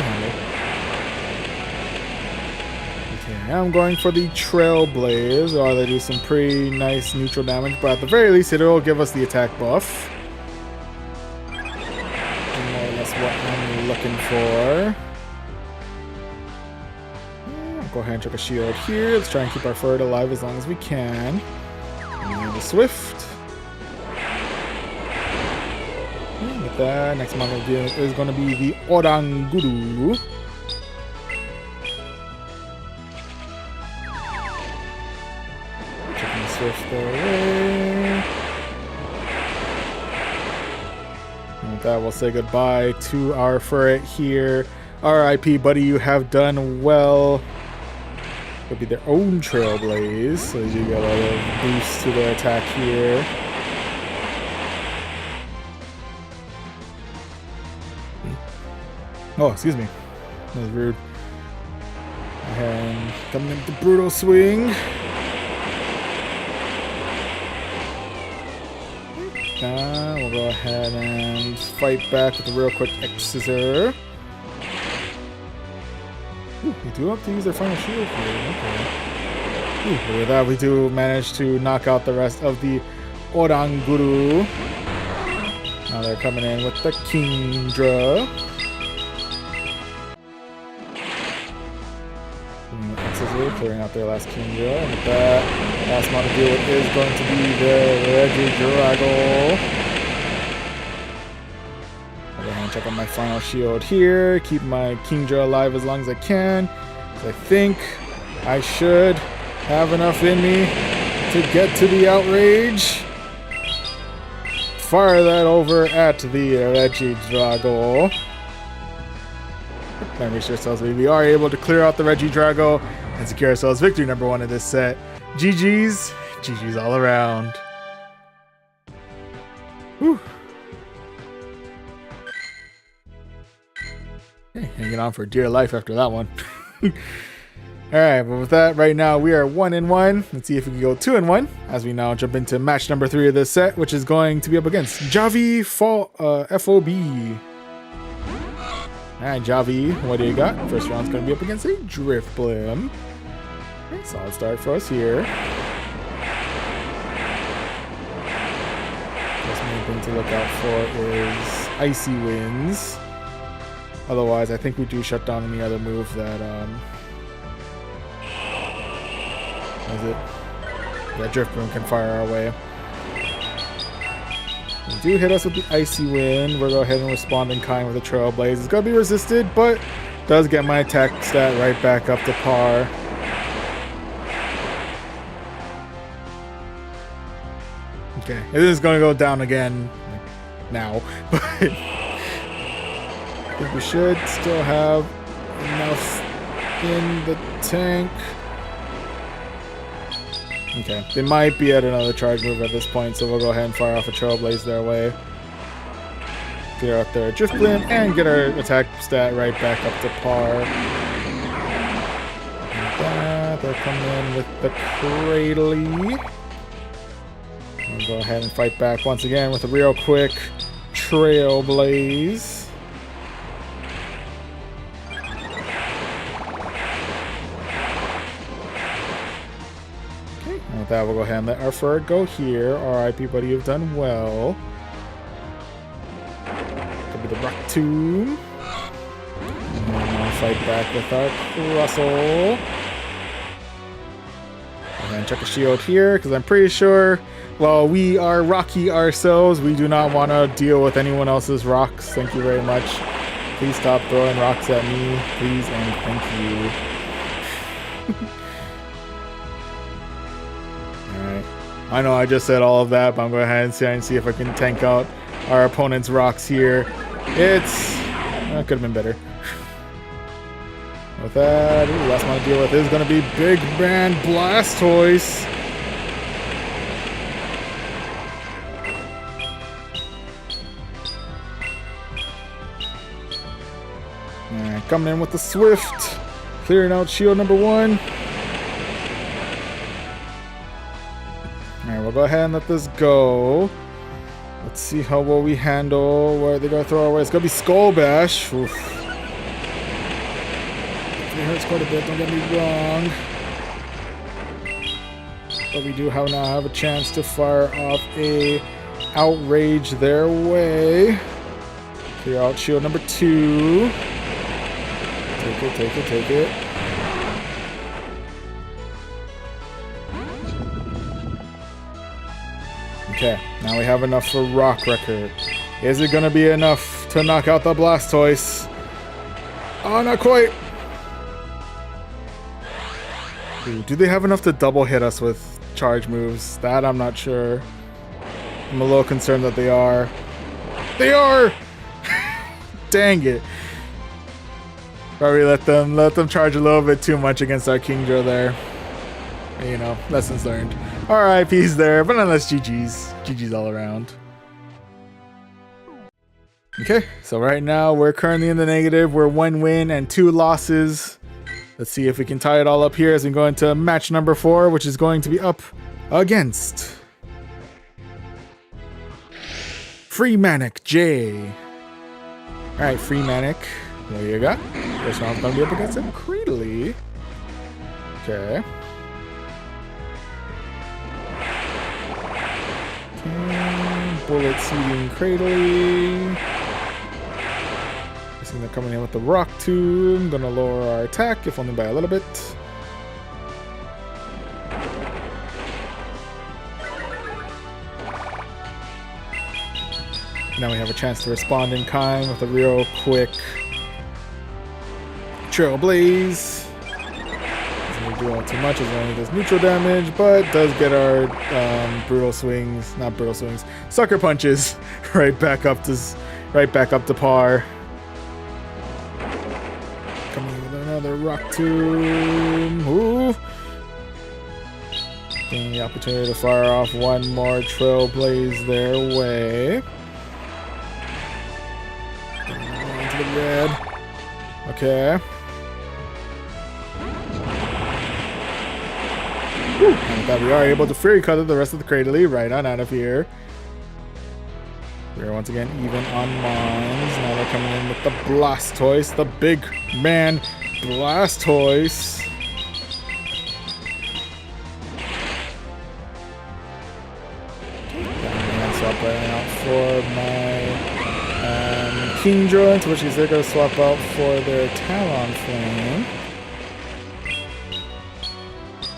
Okay, I'm going for the Trailblaze. Oh, they do some pretty nice neutral damage, but at the very least, it'll give us the attack buff. And that's what I'm looking for. I'll go ahead and check a shield here. Let's try and keep our Furret alive as long as we can. And the Swift. And with that, next model is going to be the Oranguru. Swift away. And with that, we'll say goodbye to our Furret here. R.I.P. buddy, you have done well. It'll be their own Trailblaze, so you get a lot of boost to their attack here. Oh, excuse me. That was rude. And coming into Brutal Swing. We'll go ahead and fight back with a real quick X-Scissor. Ooh, we do have to use their final shield here. Okay. Ooh, with that, we do manage to knock out the rest of the Oranguru. Now they're coming in with the Kingdra. X-Scissor, clearing out their last Kingdra. And with that, last one to deal with is going to be the Regidrago. I'll go ahead and check on my final shield here. Keep my Kingdra alive as long as I can. I think I should have enough in me to get to the Outrage. Fire that over at the Regidrago. Memory sure tells me we are able to clear out the Regidrago and secure ourselves victory number 1 in this set. GG's. GG's all around. Whew. Hey, hanging on for dear life after that one. Alright, but with that, right now we are 1-1. Let's see if we can go 2-1 as we now jump into match number 3 of this set, which is going to be up against Javi FOB. Alright, Javi, what do you got? First round's going to be up against a Drifblim. Solid start for us here. First main thing to look out for is Icy Winds. Otherwise, I think we do shut down any other move that, that Drifblim can fire our way. They do hit us with the Icy Wind. We'll go ahead and respond in kind with a Trailblaze. It's going to be resisted, but does get my attack stat right back up to par. Okay, it is going to go down again now, but I think we should still have enough in the tank. Okay, they might be at another charge move at this point, so we'll go ahead and fire off a Trailblaze their way. Clear up their Drifblim and get our attack stat right back up to par. And that, they're coming in with the Cradley. We'll go ahead and fight back once again with a real quick Trailblaze. And with that, we'll go ahead and let our Furret go here. R.I.P. buddy, you've done well. Could be the Rock Tomb. And we'll fight back with our Crustle. And check a shield here, because I'm pretty sure, well, we are rocky ourselves. We do not want to deal with anyone else's rocks. Thank you very much. Please stop throwing rocks at me. Please and thank you. Alright. I know I just said all of that, but I'm going to go ahead and see if I can tank out our opponent's rocks here. Could have been better. With that, last one to deal with is going to be Big Man Blastoise. Alright, coming in with the Swift. Clearing out shield number 1. Alright, we'll go ahead and let this go. Let's see how well we handle where they're going to throw our way. It's going to be Skull Bash. Oof. actually hurts quite a bit, don't get me wrong. But we do now have a chance to fire off a outrage their way. Clear out shield number 2. Take it, take it, take it. Okay, now we have enough for Rock Record. Is it gonna be enough to knock out the Blastoise? Oh, not quite. Ooh, do they have enough to double hit us with charge moves? That I'm not sure. I'm a little concerned that they are. They are! Dang it. Probably let them charge a little bit too much against our Kingdra there. You know, lessons learned. RIP's there, but nonetheless, GG's. GG's all around. Okay, so right now we're currently in the negative. We're 1 win and 2 losses. Let's see if we can tie it all up here as we go into match number 4, which is going to be up against Freemanic J. Alright, Freemanic. What do you got? First round's gonna be up against him. Cradily. Okay. Bullet seeding Cradily. I think they're coming in with the Rock Tomb. Gonna lower our attack, if only by a little bit. Now we have a chance to respond in kind with a real quick Trailblaze. Doesn't really do all too much, as only does neutral damage, but does get our sucker punches right back up to par. Coming with another Rock Tomb. Ooh. Getting the opportunity to fire off one more Trailblaze their way. The red. Okay. Whew. And with that, we are able to Fury Cutter the rest of the Cradily right on out of here. We are once again even on mines. Now they're coming in with the Blastoise, the big man Blastoise. Swap right out for my Kingdra, to which they're going to swap out for their Talonflame.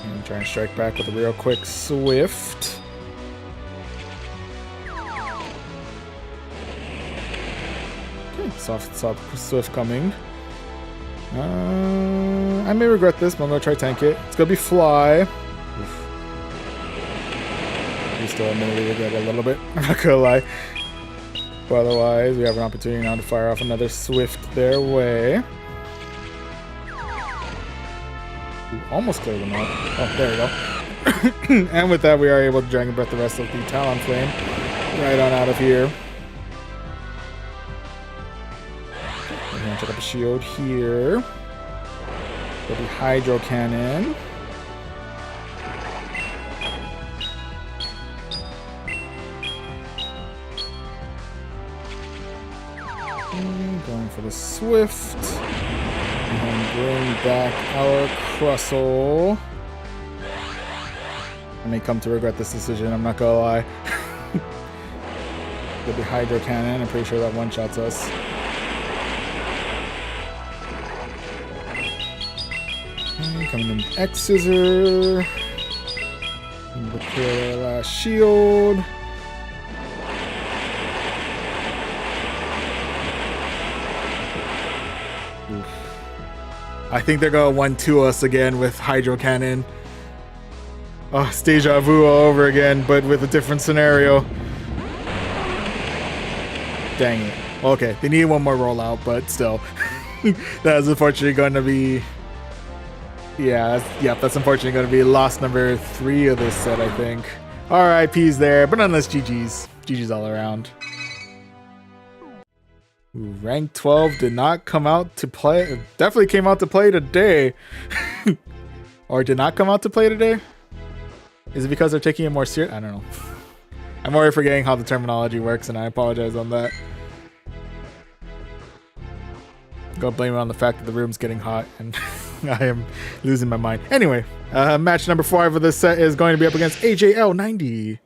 And try and strike back with a real quick Swift. Okay, soft Swift coming. I may regret this, but I'm going to try tank it. It's going to be Fly. Oof. We still admittedly regret it a little bit, I'm not going to lie. But otherwise, we have an opportunity now to fire off another Swift their way. Ooh, almost cleared them out. Oh, there we go. And with that, we are able to Dragon Breath the rest of the Talonflame right on out of here. We're going to check out the shield here. There'll be Hydro Cannon. Going for the Swift. And bring back our Crustle. I may come to regret this decision, I'm not gonna lie. There'll be Hydro Cannon, I'm pretty sure that one-shots us. Okay, coming in with X-Scissor. We'll clear our last shield. I think they're gonna 1-2 us again with Hydro Cannon. Oh, it's deja vu all over again, but with a different scenario. Dang it. Okay, they need one more rollout, but still. That is unfortunately going to be... Yeah, that's unfortunately going to be loss number 3 of this set, I think. RIP's there, but nonetheless, GG's. GG's all around. Ooh, rank 12 did not come out to play. Definitely came out to play today. Or did not come out to play today? Is it because they're taking it more serious? I don't know. I'm already forgetting how the terminology works, and I apologize on that. Go blame it on the fact that the room's getting hot and I am losing my mind. Anyway, match number 5 of this set is going to be up against AJL90.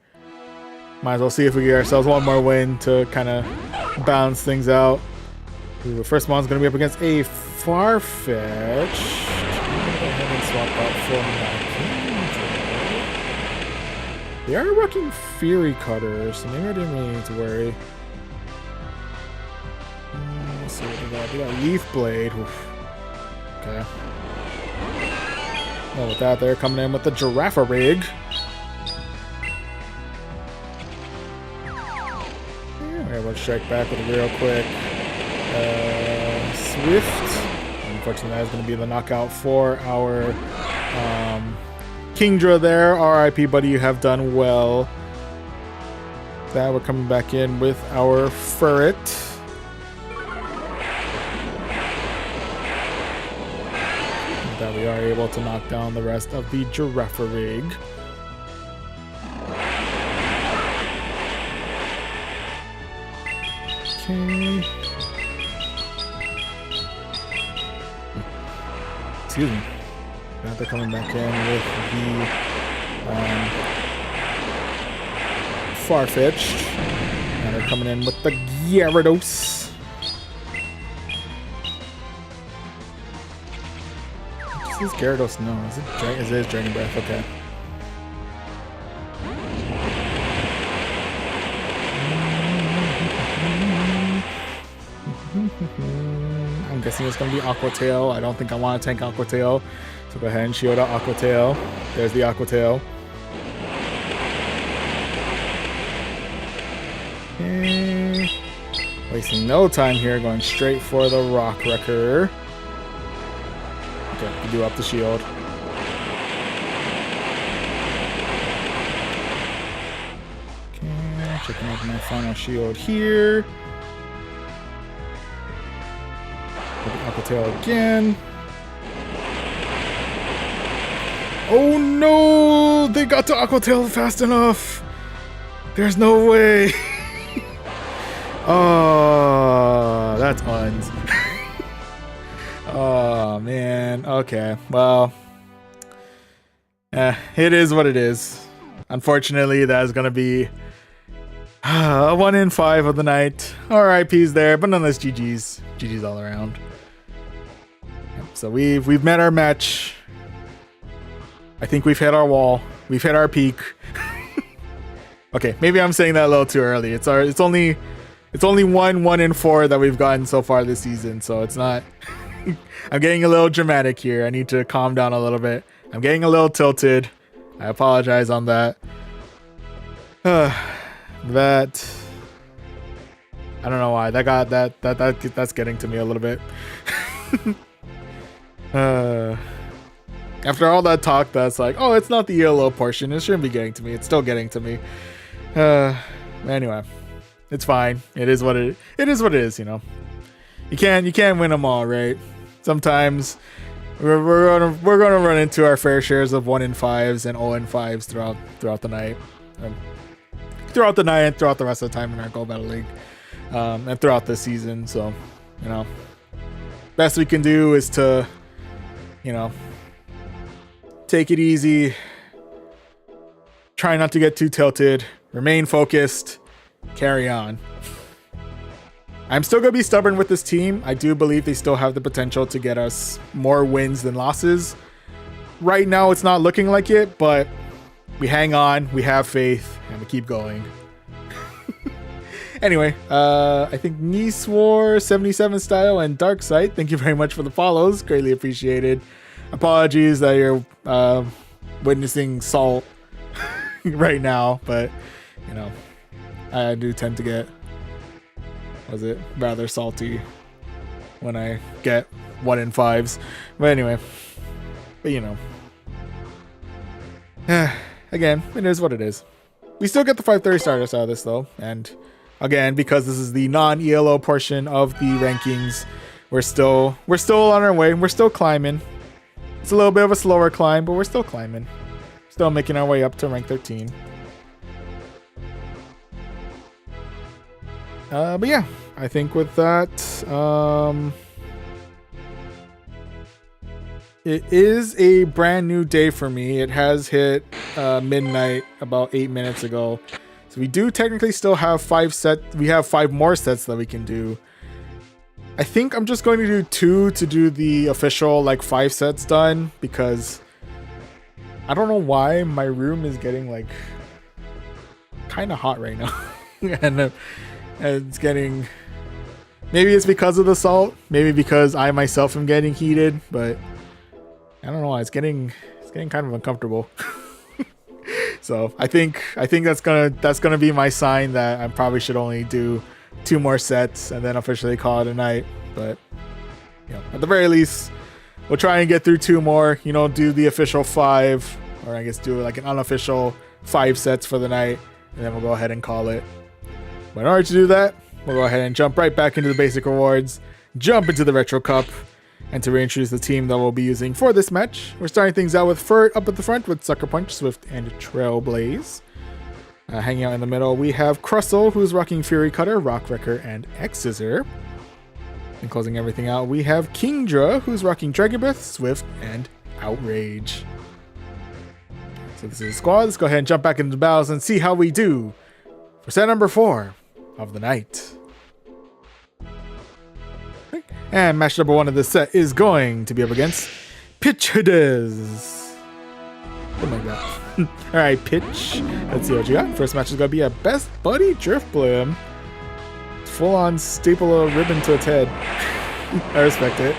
Might as well see if we get ourselves one more win to kind of balance things out. Ooh, the first one's going to be up against a Farfetch. Go ahead and swap out for my Kingdra. They are rocking Fury Cutter, so maybe I didn't really need to worry. Let's see what they got. They got Leaf Blade. Oof. Okay. Well, with that, they're coming in with the Giraffe Rig. We'll strike back with a real quick Swift. Unfortunately, that is going to be the knockout for our Kingdra there. RIP, buddy, you have done well. That we're coming back in with our Furret. That we are able to knock down the rest of the Giraffe Rig. Okay. Excuse me. Now they're coming back in with the Farfetch'd. Now they're coming in with the Gyarados. This is Gyarados. No, is it Dragon Breath? Okay. I'm guessing it's going to be Aqua Tail. I don't think I want to tank Aqua Tail. So go ahead and shield out Aqua Tail. There's the Aqua Tail. Okay. Wasting no time here, going straight for the Rock Wrecker. Okay, we do up the shield. Okay, checking out my final shield here. Aqua Tail again. Oh no! They got to Aqua Tail fast enough! There's no way! Oh, that's uns. Oh man, okay. Well, it is what it is. Unfortunately, that is going to be a 1 in 5 of the night. RIPs there, but nonetheless, GG's. GG's all around. So we've met our match. I think we've hit our wall. We've hit our peak. Okay, maybe I'm saying that a little too early. It's only 1 in 4 that we've gotten so far this season, so it's not. I'm getting a little dramatic here. I need to calm down a little bit. I'm getting a little tilted. I apologize on that. That I don't know why that's getting to me a little bit. After all that talk, that's like, oh, it's not the yellow portion. It shouldn't be getting to me. It's still getting to me. Anyway, it's fine. It is what it is. What it is. You know, you can't win them all, right? Sometimes we're gonna run into our fair shares of 1 in 5s and 0 in 5s throughout the night, and throughout the rest of the time in our Go Battle League, and throughout the season. So, you know, best we can do is to, you know, take it easy, try not to get too tilted, remain focused, carry on. I'm still going to be stubborn with this team. I do believe they still have the potential to get us more wins than losses. Right now, it's not looking like it, but we hang on, we have faith, and we keep going. Anyway, I think Niswar 77 Style and Darksight, thank you very much for the follows. Greatly appreciated. Apologies that you're witnessing salt right now, but you know, I do tend to get rather salty when I get 1 in 5s. But anyway, you know, again, it is what it is. We still get the 530 Stardust out of this though, and again, because this is the non-ELO portion of the rankings, we're still on our way. We're still climbing. It's a little bit of a slower climb, but we're still climbing. Still making our way up to rank 13. But yeah, I think with that, It is a brand new day for me. It has hit midnight about 8 minutes ago. So we do technically still have 5 sets. We have 5 more sets that we can do. I think I'm just going to do 2 to do the official like 5 sets done, because I don't know why my room is getting like kind of hot right now. and it's getting, maybe it's because of the salt, maybe because I myself am getting heated, but I don't know why it's getting kind of uncomfortable. So I think that's gonna be my sign that I probably should only do 2 more sets and then officially call it a night. But you know, at the very least, we'll try and get through 2 more. You know, do the official 5, or I guess do like an unofficial 5 sets for the night, and then we'll go ahead and call it. But in order to do that, we'll go ahead and jump right back into the basic rewards, jump into the Retro Cup. And to reintroduce the team that we'll be using for this match, we're starting things out with Furt up at the front with Sucker Punch, Swift, and Trailblaze. Hanging out in the middle, we have Crustle, who's rocking Fury Cutter, Rock Wrecker, and X-Scissor. And closing everything out, we have Kingdra, who's rocking Dragon Breath, Swift, and Outrage. So this is the squad. Let's go ahead and jump back into the battles and see how we do for set number 4 of the night. And match number 1 of this set is going to be up against Pitchades. Oh my god. Alright, Pitch. Let's see what you got. First match is going to be a Best Buddy Drift Blim. Full on staple a ribbon to its head. I respect it.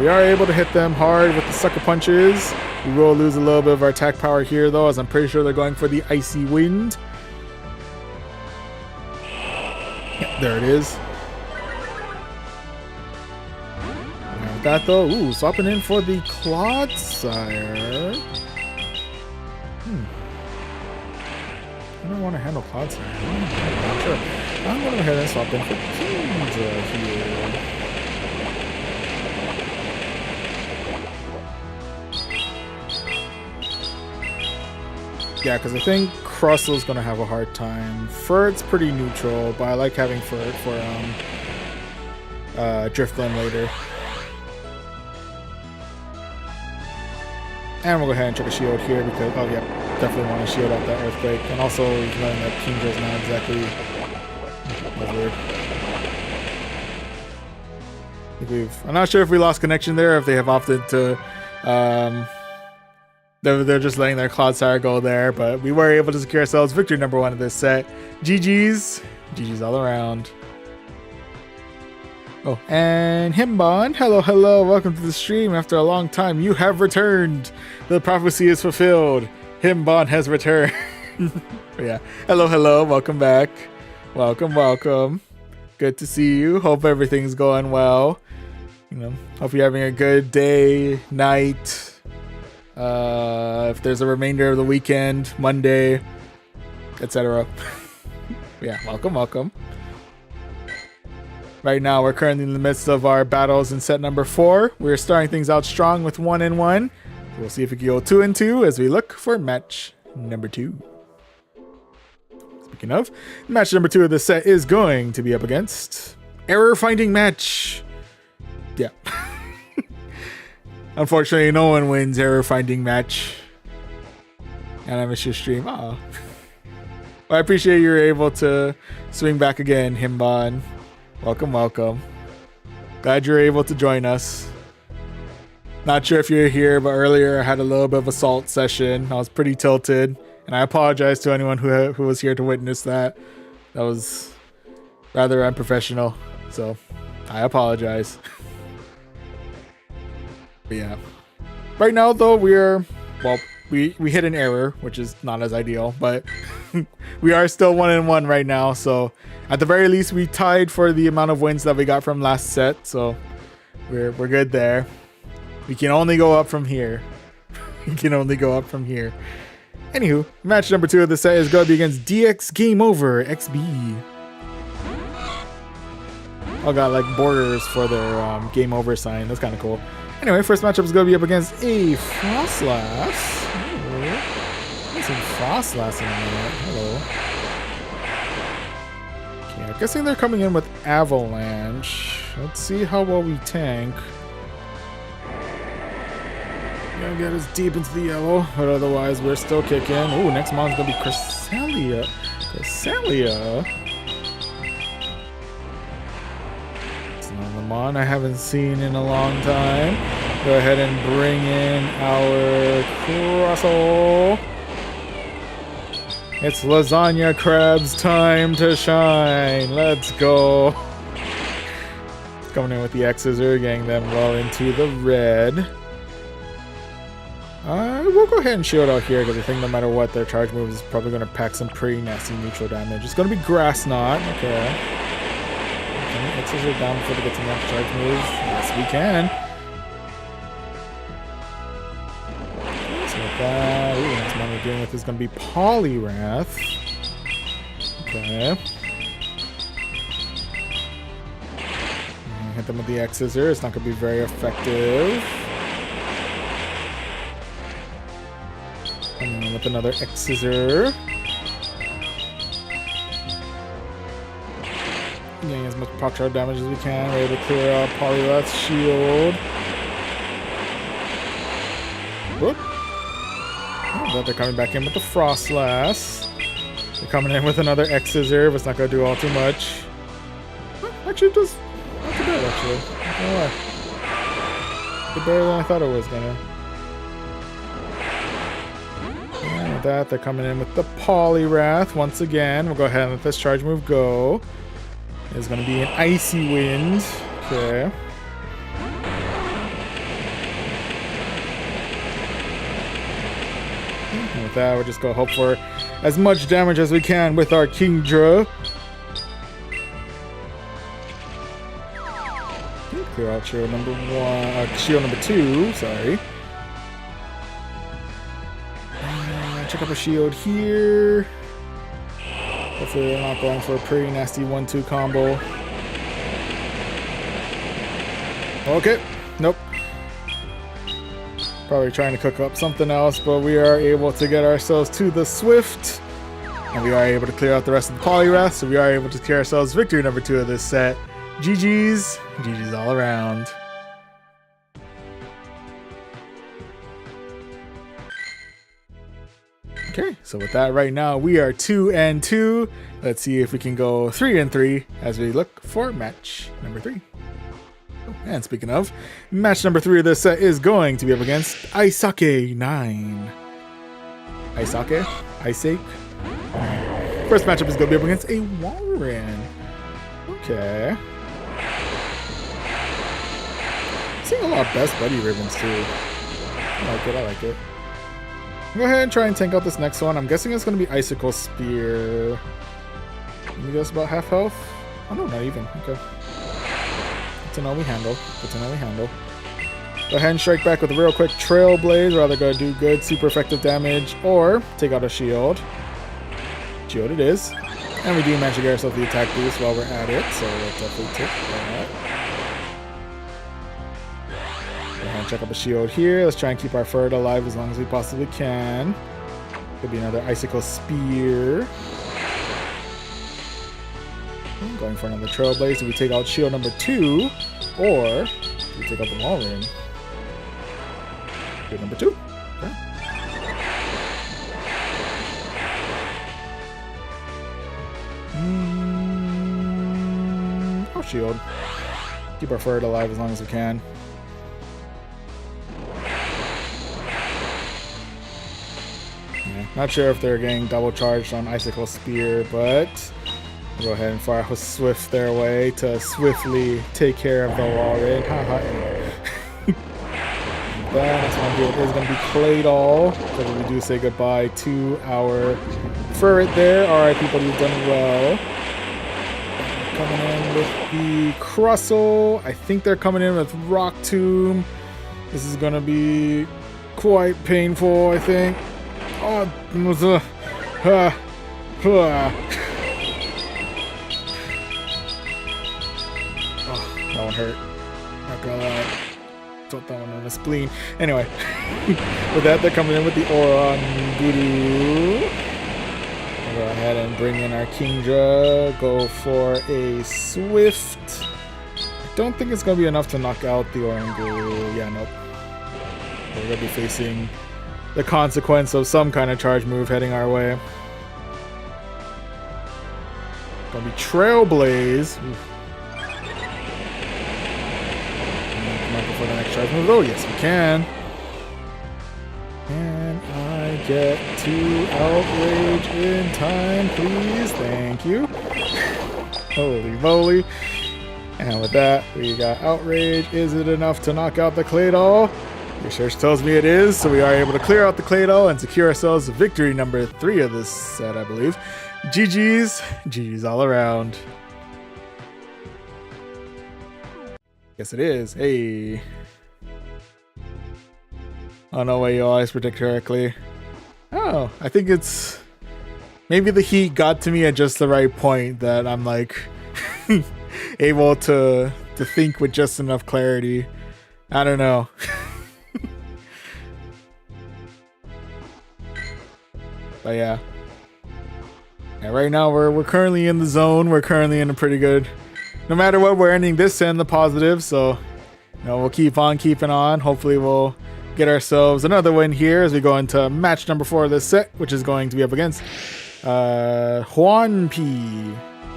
We are able to hit them hard with the Sucker Punches. We will lose a little bit of our attack power here though, as I'm pretty sure they're going for the Icy Wind. Yep, there it is. That though, ooh, swapping in for the Clodsire. I don't want to handle Clodsire. I'm not sure. I'm going to go ahead and swap in for Kingdra here. Yeah, because I think Crustle's going to have a hard time. Furt's pretty neutral, but I like having Furt for Driftland later. And we'll go ahead and check a shield here because, oh yeah, definitely want to shield out that Earthquake. And also, we've learned that Kingdra's not exactly... That's weird. I'm not sure if we lost connection there, or if they have opted to... They're just letting their Clodsire go there, but we were able to secure ourselves victory number 1 of this set. GG's. GG's all around. Oh, and Himbon, hello, welcome to the stream. After a long time, you have returned. The prophecy is fulfilled. Himbon has returned. Yeah, hello, welcome back. Welcome. Good to see you. Hope everything's going well. You know, hope you're having a good day, night. If there's a remainder of the weekend, Monday, etc. Yeah, welcome. Right now, we're currently in the midst of our battles in set number 4. We're starting things out strong with 1-1. We'll see if we can go 2-2 as we look for match number 2. Speaking of, match number 2 of the set is going to be up against Error Finding Match. Yeah. Unfortunately, no one wins Error Finding Match. And I miss your stream. Well, I appreciate you're able to swing back again, Himbon. Welcome. Glad you're able to join us. Not sure if you're here, but earlier I had a little bit of a salt session. I was pretty tilted, and I apologize to anyone who was here to witness that. That was rather unprofessional, so I apologize. But yeah. Right now, though, we hit an error, which is not as ideal, but we are still 1-1 right now, so at the very least, we tied for the amount of wins that we got from last set, so we're good there. We can only go up from here. Anywho, match number 2 of the set is going to be against DX Game Over XB. All got like borders for their Game Over sign. That's kind of cool. Anyway, first matchup is going to be up against a Frostlass. Some Frostlass in a minute. Hello. Okay, I'm guessing they're coming in with Avalanche. Let's see how well we tank. gonna get us deep into the yellow, but otherwise we're still kicking. Ooh, next mon's gonna be Cresselia. Cresselia. It's another mon I haven't seen in a long time. Go ahead and bring in our Crossel. It's Lasagna Crab's time to shine. Let's go. Coming in with the X-Scissor, getting them well into the red. We'll go ahead and shield out here because I think no matter what, their charge move is probably going to pack some pretty nasty neutral damage. It's going to be Grass Knot. Okay. Can we X-Scissor down before they get to the next charge move? Yes, we can. So with that, next one we're dealing with is going to be Poliwrath. Okay. Hit them with the X-Scissor. It's not going to be very effective. And then with another X-Scissor. Getting as much pop charge damage as we can. We're able to clear out Poliwrath's shield. Whoop. But they're coming back in with the Frostlass. They're coming in with another X-Scissor, but it's not going to do all too much. Actually, it does not too bad, actually. Not gonna lie. Bit better than I thought it was gonna. And with that, they're coming in with the Poliwrath once again. We'll go ahead and let this charge move go. It's going to be an Icy Wind. Okay. And with that, we'll just go hope for as much damage as we can with our Kingdra. Clear out shield number one, shield number 2, sorry. Check up a shield here. Hopefully they're not going for a pretty nasty 1-2 combo. Okay, nope. Probably trying to cook up something else, but we are able to get ourselves to the Swift. And we are able to clear out the rest of the Poliwrath, so we are able to clear ourselves victory number 2 of this set. GG's. GG's all around. Okay, so with that right now, we are 2-2. Let's see if we can go 3-3 as we look for match number 3. And speaking of, match number 3 of this set is going to be up against Isake 9. Isake? Isake? First matchup is going to be up against a Walrein. Okay. Seeing a lot of Best Buddy ribbons too. I like it, I like it. Go ahead and try and tank out this next one. I'm guessing it's going to be Icicle Spear. Let me guess about half health? Oh no, not even. Okay. Good to know we handle. Good to know we handle. Go ahead and strike back with a real quick Trailblaze. Rather go do good, super effective damage, or take out a shield. Shield it is. And we do manage to get ourselves the attack boost while we're at it, so we'll definitely take that. Go ahead and check up a shield here. Let's try and keep our Furret alive as long as we possibly can. Could be another Icicle Spear. Going for another Trailblaze. Do we take out shield number 2? Or do we take out the Walrein? Shield number 2. Okay. Oh, shield. Keep our Furret alive as long as we can. Yeah, not sure if they're getting double charged on Icicle Spear, but we'll go ahead and fire a Swift their way to swiftly take care of the Walrein. That's one deal. It's going to be Claydol, because we do say goodbye to our Furret there. Alright, people, you've done well. Coming in with the Crustle. I think they're coming in with Rock Tomb. This is going to be quite painful, I think. Oh, that one hurt. Not gonna lie. Felt that one in the spleen. Anyway, with that, they're coming in with the Aura Guru. We'll go ahead and bring in our Kingdra. Go for a Swift. I don't think it's gonna be enough to knock out the Aura Guru. Yeah, nope. We're gonna be facing the consequence of some kind of charge move heading our way. Gonna be Trailblaze. Oof. Come on before the next charge move. Oh, yes, we can. Can I get to Outrage in time, please? Thank you. Holy moly. And with that, we got Outrage. Is it enough to knock out the Claydol? Research tells me it is, so we are able to clear out the Claydol and secure ourselves victory number 3 of this set, I believe. GG's. GG's all around. Yes, it is. Hey. Oh, no way you always predict correctly. Oh, I think it's... Maybe the heat got to me at just the right point that I'm, like, able to think with just enough clarity. I don't know. But yeah. Right now we're currently in the zone. We're currently in a pretty good... No matter what, we're ending this in the positive, so... we'll keep on keeping on. Hopefully we'll get ourselves another win here as we go into match number 4 of this set, which is going to be up against Juan P.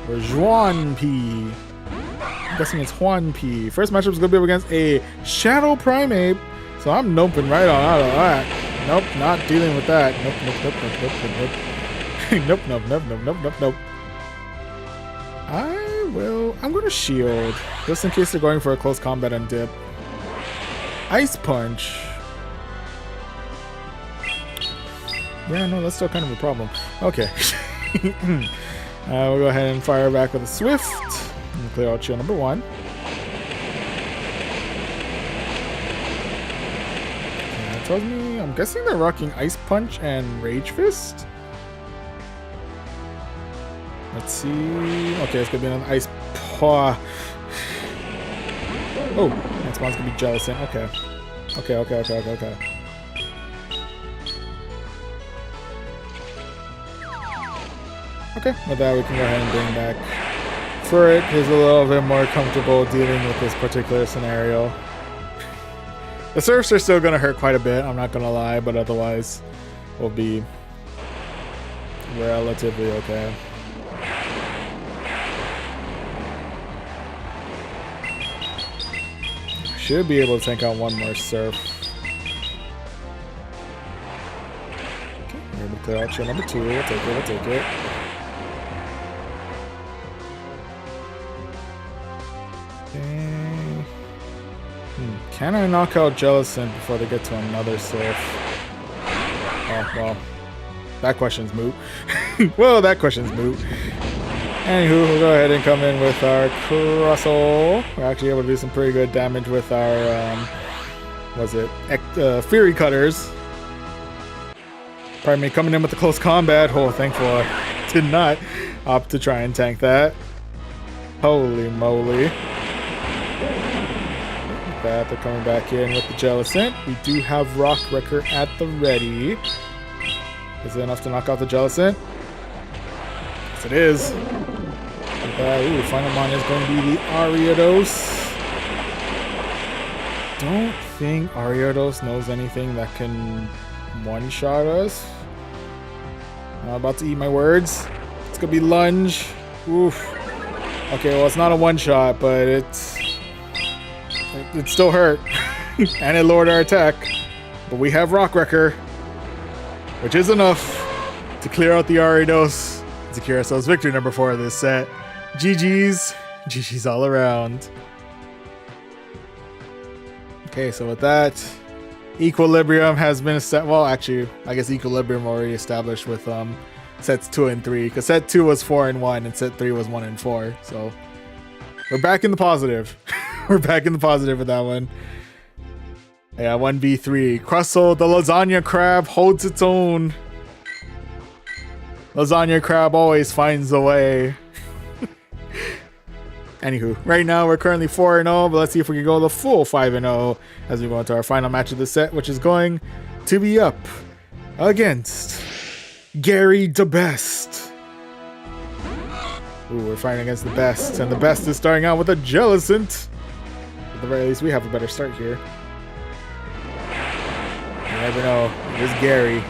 Or Juan P. I'm guessing it's Juan P. First matchup is going to be up against a Shadow Primate, so I'm noping right on out of that. Nope, not dealing with that. Nope, nope, nope, nope, nope, nope, nope. Nope, nope, nope, nope, nope, nope, nope. I'm going to shield, just in case they're going for a close combat and dip. Ice Punch. Yeah, no, that's still kind of a problem. Okay. We'll go ahead and fire back with a Swift. And clear out shield number 1. And that tells me, I'm guessing they're rocking Ice Punch and Rage Fist. Let's see. Okay, it's gonna be another Ice Paw. Oh, next one's gonna be Jellicent. Okay. Okay. Okay, with that we can go ahead and bring back Furret. He's a little bit more comfortable dealing with this particular scenario. The surfs are still gonna hurt quite a bit, I'm not gonna lie, but otherwise we'll be relatively okay. Should be able to tank out one more surf. Okay, we're able to clear out shield number 2. We'll take it. Okay. Can I knock out Jellicent before they get to another surf? Oh, well. That question's moot. Well, that question's moot. Anywho, we'll go ahead and come in with our Crustle. We're actually able to do some pretty good damage with our, Fury Cutters. Pardon me, coming in with the close combat. Oh, thankful I did not opt to try and tank that. Holy moly. With that, they're coming back in with the Jellicent. We do have Rock Wrecker at the ready. Is it enough to knock out the Jellicent? Yes, it is. Ooh, final mon is going to be the Ariados. Don't think Ariados knows anything that can one-shot us. I'm about to eat my words. It's going to be Lunge. Oof. Okay, well, it's not a one-shot, but it still hurt. And it lowered our attack. But we have Rock Wrecker, which is enough to clear out the Ariados and secure ourselves victory number 4 of this set. GG's. GG's all around. Okay, so with that, Equilibrium has been set. Well, actually, I guess Equilibrium already established with sets 2 and 3, because set 2 was 4 and 1 and set 3 was 1 and 4. So we're back in the positive. We're back in the positive with that one. Yeah, 1v3. Crustle, the Lasagna Crab, holds its own. Lasagna Crab always finds a way. Anywho, right now we're currently 4-0, but let's see if we can go the full 5-0 as we go into our final match of the set, which is going to be up against Gary the Best. Ooh, we're fighting against the best, and the best is starting out with a Jellicent. At the very least, we have a better start here. never know. It is Gary.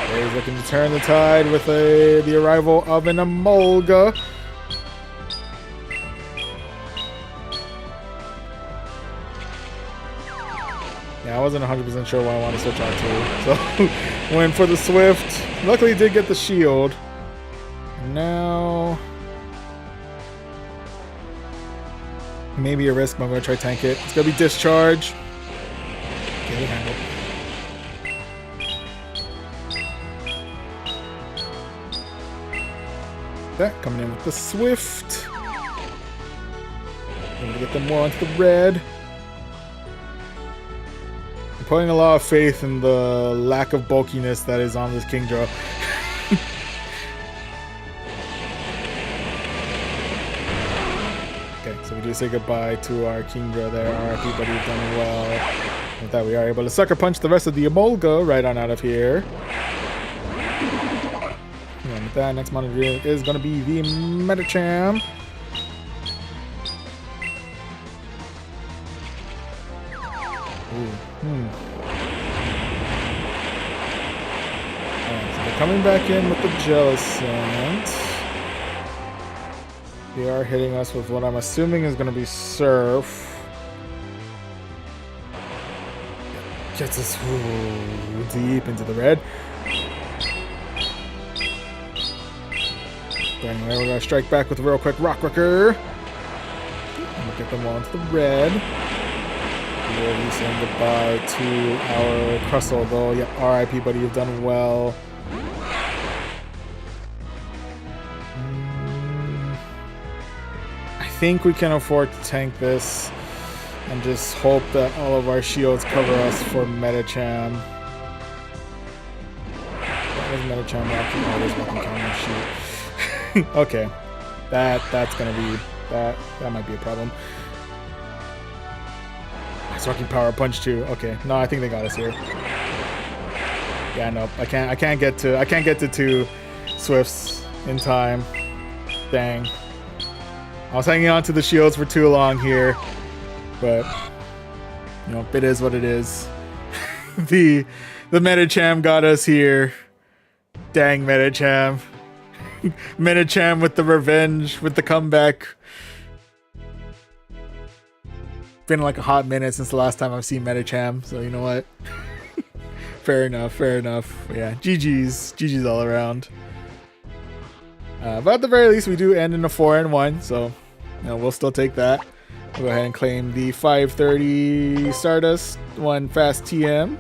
Gary's looking to turn the tide with the arrival of an Emolga. Yeah, I wasn't 100% sure what I wanted to switch on to. So, went for the Swift. Luckily, did get the shield. And now... maybe a risk, but I'm going to try tank it. It's going to be Discharge. Okay, we handle. That coming in with the Swift. Going to get them more onto the red. I'm putting a lot of faith in the lack of bulkiness that is on this Kingdra. Okay, so we do say goodbye to our Kingdra there. RIP, but you've done well. With that, we are able to sucker punch the rest of the Emolga right on out of here. And with that, next monitor is going to be the Medicham. Alright, so they're coming back in with the Jellicent. They are hitting us with what I'm assuming is going to be Surf. Gets us deep into the red. But anyway, we're going to strike back with a real quick Rock Wrecker. And we'll get them all into the red. We will be saying goodbye to our Crustle, though. Yeah, RIP, buddy, you've done well. I think we can afford to tank this and just hope that all of our shields cover us for Medicham. What was Medicham rocking? Oh, there's nothing counter shoot. Okay, that's gonna be that might be a problem. It's rocking Power Punch too. Okay, no, I think they got us here. Yeah, no, I can't get to 2 Swifts in time. Dang. I was hanging on to the shields for too long here, but you know, it is what it is. the Medicham got us here. Dang, Medicham. Medicham with the revenge, with the comeback. Been like a hot minute since the last time I've seen Medicham, so you know what? Fair enough. Yeah, GG's all around. But at the very least, we do end in a 4-1, so you know, we'll still take that. We'll go ahead and claim the 530 Stardust, 1 Fast TM,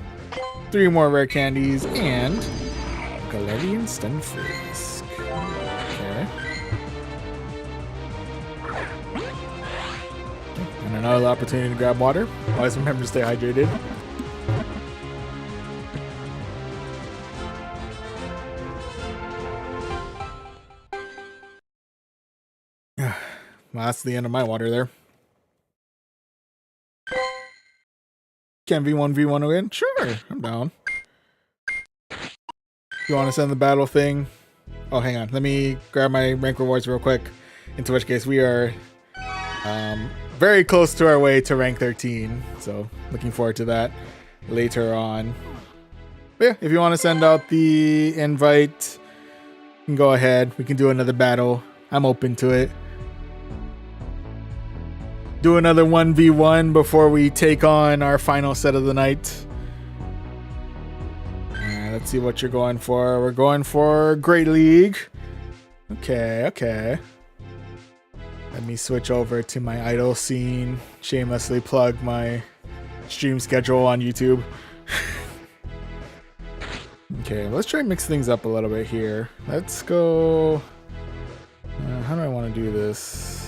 3 more rare candies, and Galarian Stunfisk. Okay. And another opportunity to grab water. Always remember to stay hydrated. Well, that's the end of my water there. Can V1v1 win? Sure, I'm down. You want to send the battle thing? Oh, hang on. Let me grab my rank rewards real quick. Into which case we are very close to our way to rank 13. So looking forward to that later on. But yeah, if you want to send out the invite, you can go ahead. We can do another battle. I'm open to it. Do another 1v1 before we take on our final set of the night. Let's see what you're going for. We're going for Great League. Okay. Let me switch over to my idol scene. Shamelessly plug my stream schedule on YouTube. Okay, let's try and mix things up a little bit here. Let's go... how do I want to do this?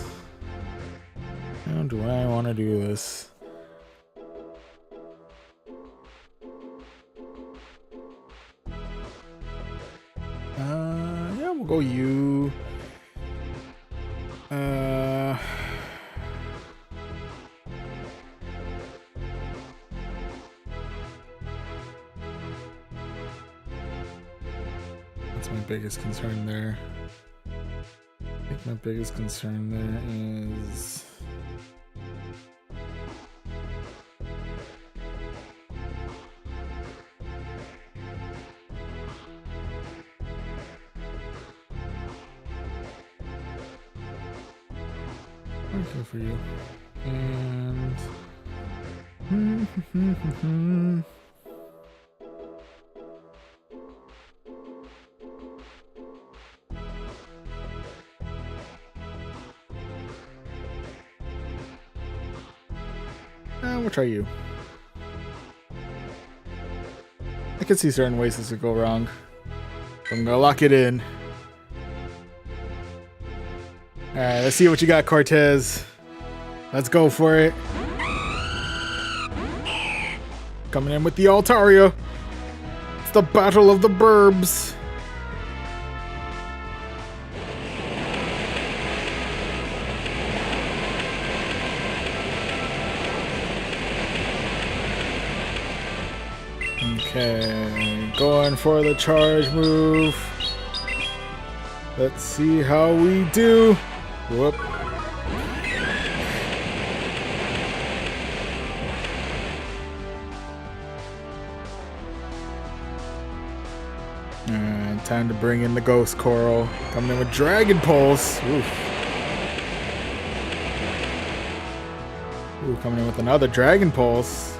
How do I want to do this? Yeah, we'll go you. That's my biggest concern there. I think my biggest concern there is... Good for you. And we'll try you. I can see certain ways this could go wrong. I'm gonna lock it in. Alright, let's see what you got, Cortez. Let's go for it. Coming in with the Altaria. It's the battle of the burbs. Okay, going for the charge move. Let's see how we do. Whoop. And time to bring in the Ghost Coral. Coming in with Dragon Pulse. Oof. Ooh, coming in with another Dragon Pulse.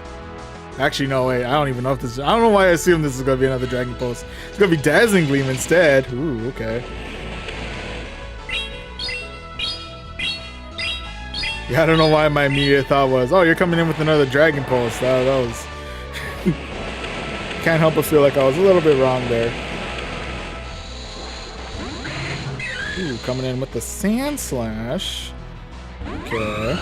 Actually, no, wait. I don't even know if this... I don't know why I assume this is going to be another Dragon Pulse. It's going to be Dazzling Gleam instead. Ooh, okay. Yeah, I don't know why my immediate thought was, oh, you're coming in with another Dragon Pulse. That was... Can't help but feel like I was a little bit wrong there. Ooh, coming in with the Sand Slash. Okay.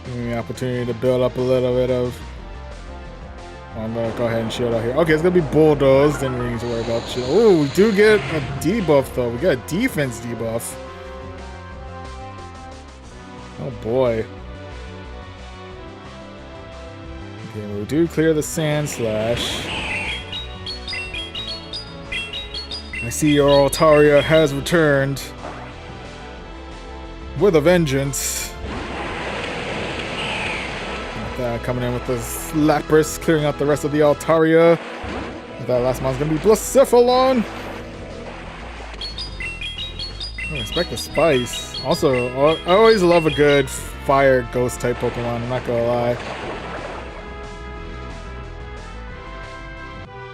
Giving me the opportunity to build up a little bit of... Oh, I'm gonna go ahead and shield out here. Okay, it's gonna be bulldozed. Then we need to worry about shield. Oh, we do get a debuff though. We got a defense debuff. Oh boy. Okay, we do clear the Sand Slash. I see your Altaria has returned with a vengeance. Coming in with this Lapras, clearing out the rest of the Altaria. That last mon's gonna be Blacephalon. I expect a Spice. Also, I always love a good fire ghost type Pokemon, I'm not gonna lie.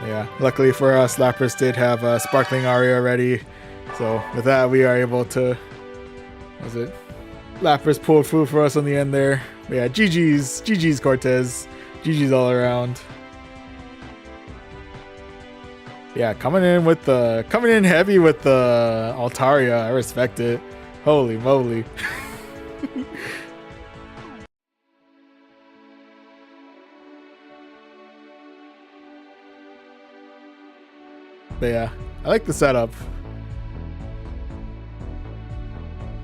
Yeah, luckily for us, Lapras did have a Sparkling Aria ready. So with that, we are able to... What was it? Lapras pulled food for us on the end there. But yeah, GG's Cortez. GG's all around. Yeah, coming in heavy with the Altaria. I respect it. Holy moly. But yeah, I like the setup.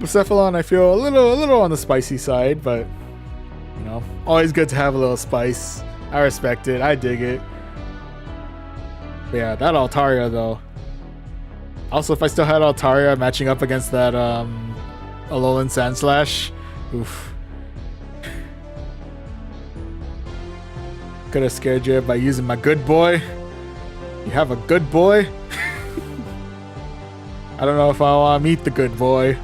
Blacephalon, I feel a little on the spicy side, but you know, always good to have a little spice. I respect it. I dig it. But yeah, that Altaria though. Also, if I still had Altaria matching up against that Alolan Sandslash, oof. Could have scared you by using my good boy. You have a good boy? I don't know if I want to meet the good boy.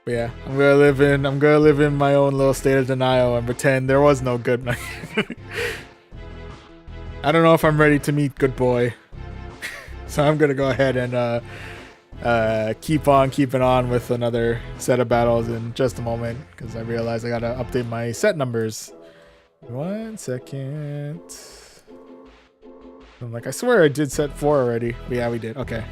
But yeah, I'm gonna live in my own little state of denial and pretend there was no good man. I don't know if I'm ready to meet good boy. So I'm gonna go ahead and keep on keeping on with another set of battles in just a moment, because I realize I gotta update my set numbers. 1 second. I'm like, I swear I did set 4 already. But yeah, we did. Okay.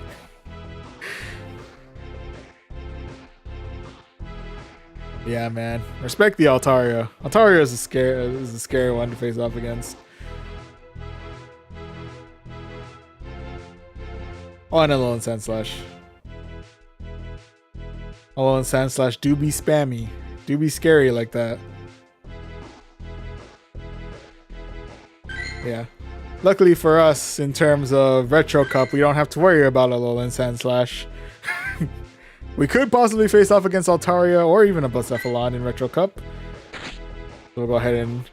Yeah, man. Respect the Altaria. Altaria is a scary one to face off against. Oh, and Alolan Sandslash. Alolan Sandslash do be spammy. Do be scary like that. Yeah. Luckily for us, in terms of Retro Cup, we don't have to worry about Alolan Sandslash. We could possibly face off against Altaria or even a Blacephalon in Retro Cup. We'll go ahead and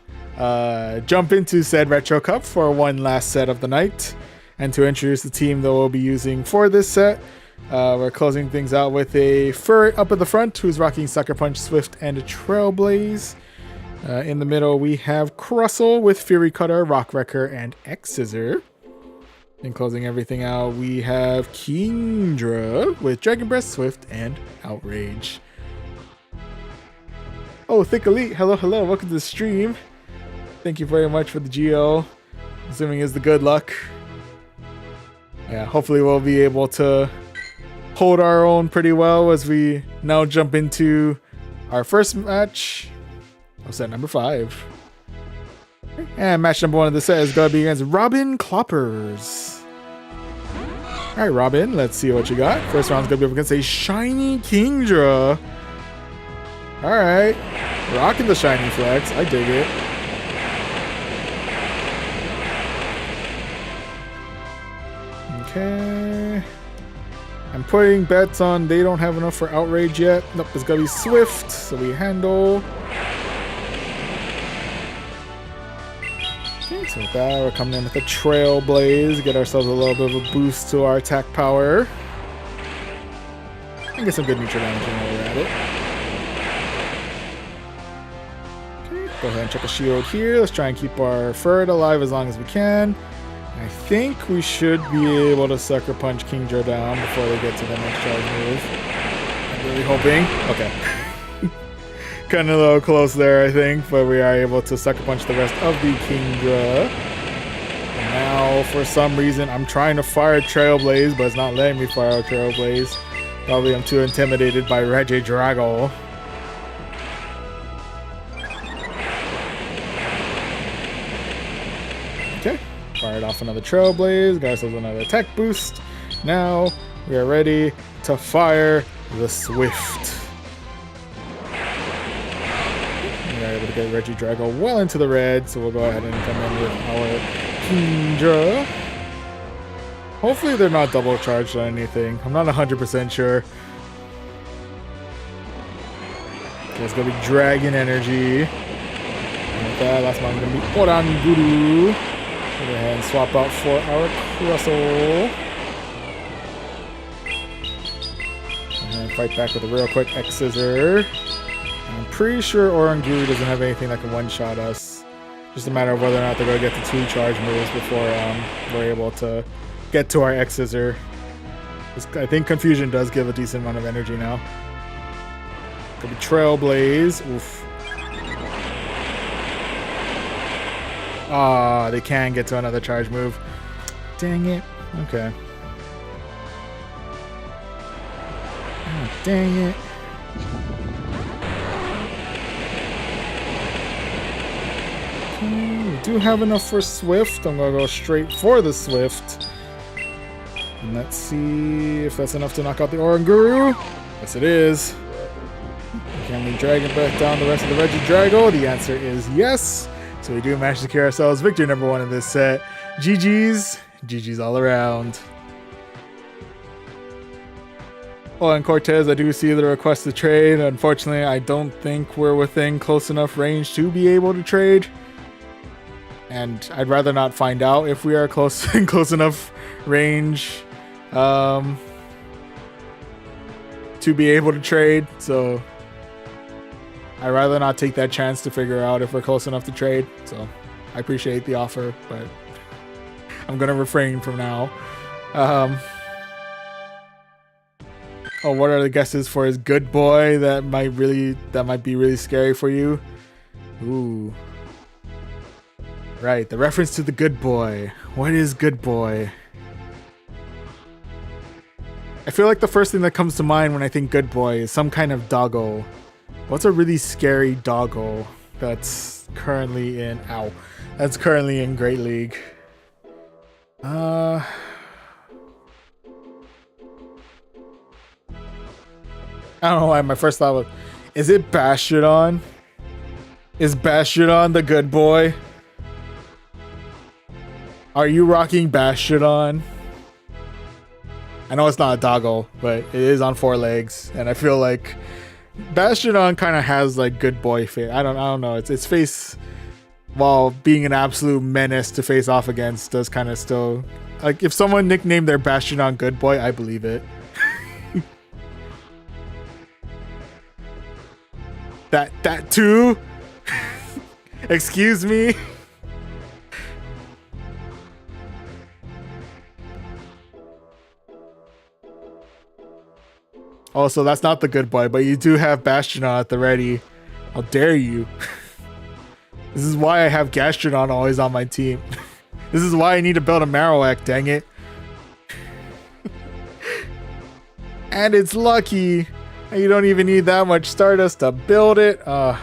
jump into said Retro Cup for one last set of the night. And to introduce the team that we'll be using for this set, we're closing things out with a Fur up at the front who's rocking Sucker Punch, Swift, and a Trailblaze. In the middle, we have Crustle with Fury Cutter, Rock Wrecker, and X Scissor. And closing everything out, we have Kingdra with Dragon Breath, Swift, and Outrage. Oh, Thick Elite, hello, welcome to the stream. Thank you very much for the Geo. Assuming is the good luck. Yeah, hopefully we'll be able to hold our own pretty well as we now jump into our first match of set number 5. And match number 1 of the set is going to be against Robin Cloppers. Alright, Robin, let's see what you got. First round's going to be up against a Shiny Kingdra. Alright, rocking the Shiny Flex. I dig it. Okay. I'm putting bets on they don't have enough for Outrage yet. Nope, it's going to be Swift, so we handle. Okay, so with that, we're coming in with a Trailblaze, get ourselves a little bit of a boost to our attack power. And get some good neutral damage while we're at it. Okay, go ahead and check a shield here. Let's try and keep our Furret alive as long as we can. I think we should be able to Sucker Punch Kingdra down before they get to the next charge move. I'm really hoping. Okay. Kind of a little close there, I think, but we are able to Sucker Punch the rest of the Kingdra. And now, for some reason, I'm trying to fire Trailblaze, but it's not letting me fire Trailblaze. Probably I'm too intimidated by Regidrago. Okay. Fired off another Trailblaze, got ourselves another attack boost. Now we are ready to fire the Swift. We are able to get Regidrago well into the red, so we'll go ahead and come in with our Kingdra. Hopefully they're not double charged on anything. I'm not 100% sure. Okay, it's going to be Dragon Energy. And with that, last one is going to be Oranguru. Go ahead and swap out for our Crustle. And fight back with a real quick X Scissor. I'm pretty sure Oranguru doesn't have anything that can one-shot us. Just a matter of whether or not they're going to get the 2 charge moves before we're able to get to our X Scissor. I think Confusion does give a decent amount of energy now. Could be Trailblaze. Oof. Ah, they can get to another charge move. Dang it. Okay. Oh, dang it. Okay, we do have enough for Swift. I'm going to go straight for the Swift. And let's see if that's enough to knock out the Oranguru. Yes, it is. Can we Dragon Breath down the rest of the Regidrago? The answer is yes. So we do manage to secure ourselves victory number 1 in this set. GG's. GG's all around. Oh, and Cortez, I do see the request to trade. Unfortunately, I don't think we're within close enough range to be able to trade. And I'd rather not find out if we are close enough range to be able to trade. So I'd rather not take that chance to figure out if we're close enough to trade. So I appreciate the offer, but I'm going to refrain from now. Oh, what are the guesses for his good boy that might be really scary for you? Ooh. Right, the reference to the good boy. What is good boy? I feel like the first thing that comes to mind when I think good boy is some kind of doggo. What's a really scary doggo that's currently in Great League? I don't know why my first thought was, is it Bastiodon? Is Bastiodon the good boy? Are you rocking Bastiodon? I know it's not a doggo, but it is on 4 legs, and I feel like Bastion kind of has like good boy face. I don't know. Its face, while being an absolute menace to face off against, does kind of still like if someone nicknamed their Bastion good boy, I believe it. that too. Excuse me. Also, that's not the good boy, but you do have Bastion at the ready. How dare you? This is why I have Gastrodon always on my team. This is why I need to build a Marowak, dang it. And it's lucky. And you don't even need that much Stardust to build it. How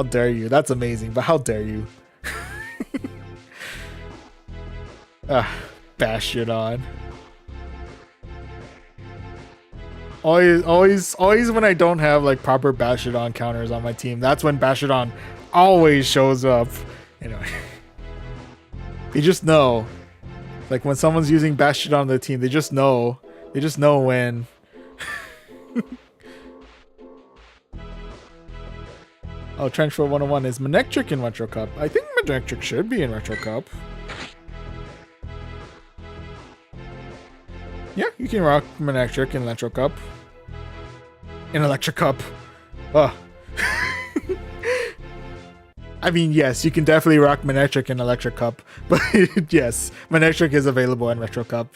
dare you? That's amazing, but how dare you? Bastion. Always when I don't have like proper Bastion counters on my team, that's when Bastion always shows up. Anyway, they just know. Like when someone's using Bastion on their team, they just know. They just know when. Oh, Trenchfoot 101 is Manectric in Retro Cup. I think Manectric should be in Retro Cup. Yeah, you can rock Manectric in Electro Cup. In Electric Cup. Oh. I mean, yes, you can definitely rock Manectric in Electric Cup. But yes, Manectric is available in Retro Cup.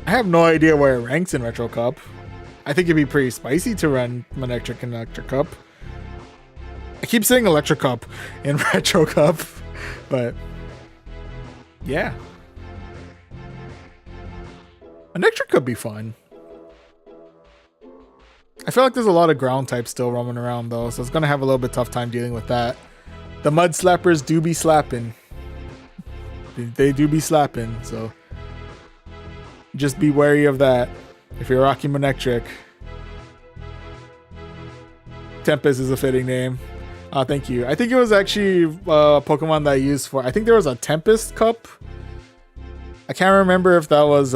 I have no idea where it ranks in Retro Cup. I think it'd be pretty spicy to run Manectric in Electric Cup. I keep saying Electric Cup in Retro Cup. But yeah. Manectric could be fun. I feel like there's a lot of ground types still roaming around though, so it's gonna have a little bit tough time dealing with that. The mud slappers do be slapping. They do be slapping, so just be wary of that if you're rocking Manectric. Tempest is a fitting name. Thank you. I think it was actually a Pokemon that I used for. I think there was a Tempest Cup. I can't remember if that was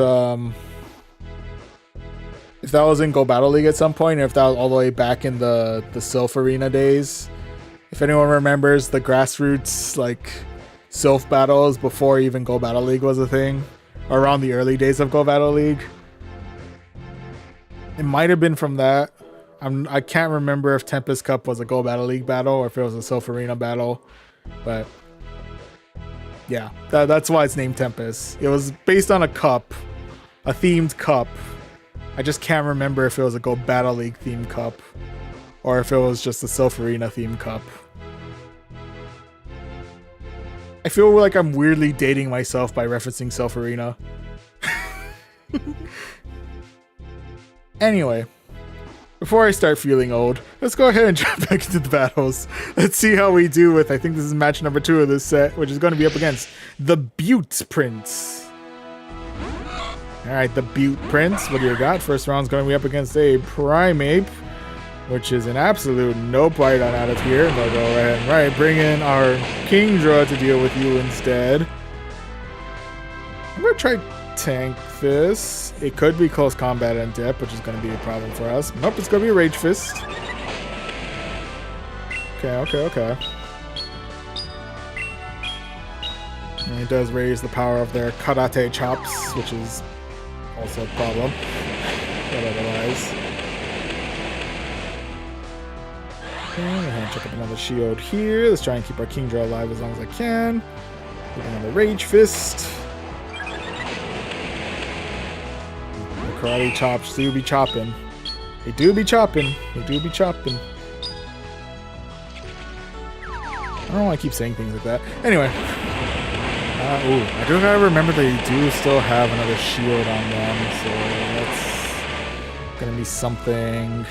in Go Battle League at some point, or if that was all the way back in the Sylph Arena days. If anyone remembers the grassroots like Sylph battles before even Go Battle League was a thing, or around the early days of Go Battle League, it might have been from that. I can't remember if Tempest Cup was a Go Battle League battle or if it was a Sylph Arena battle, but yeah, that's why it's named Tempest. It was based on a cup, a themed cup. I just can't remember if it was a Go Battle League themed cup or if it was just a Sylph Arena themed cup. I feel like I'm weirdly dating myself by referencing Sylph Arena. Anyway, before I start feeling old, let's go ahead and jump back into the battles. Let's see how we do with, I think this is match number 2 of this set, which is going to be up against the Butte Prince. Alright, the Butte Prince, what do you got? First round's going to be up against a Primeape, which is an absolute no bite on out of here. They'll go ahead and bring in our Kingdra to deal with you instead. I'm going to try tank this. It could be close combat and dip, which is going to be a problem for us. Nope, it's going to be a Rage Fist. Okay. And it does raise the power of their Karate Chops, which is also a problem. But otherwise. Okay, I'm going to check up another shield here. Let's try and keep our Kingdra alive as long as I can. With another Rage Fist. Karate Chops do be chopping. They do be chopping. I don't know why I keep saying things like that. Anyway. I do gotta remember they do still have another shield on them, so that's gonna be something.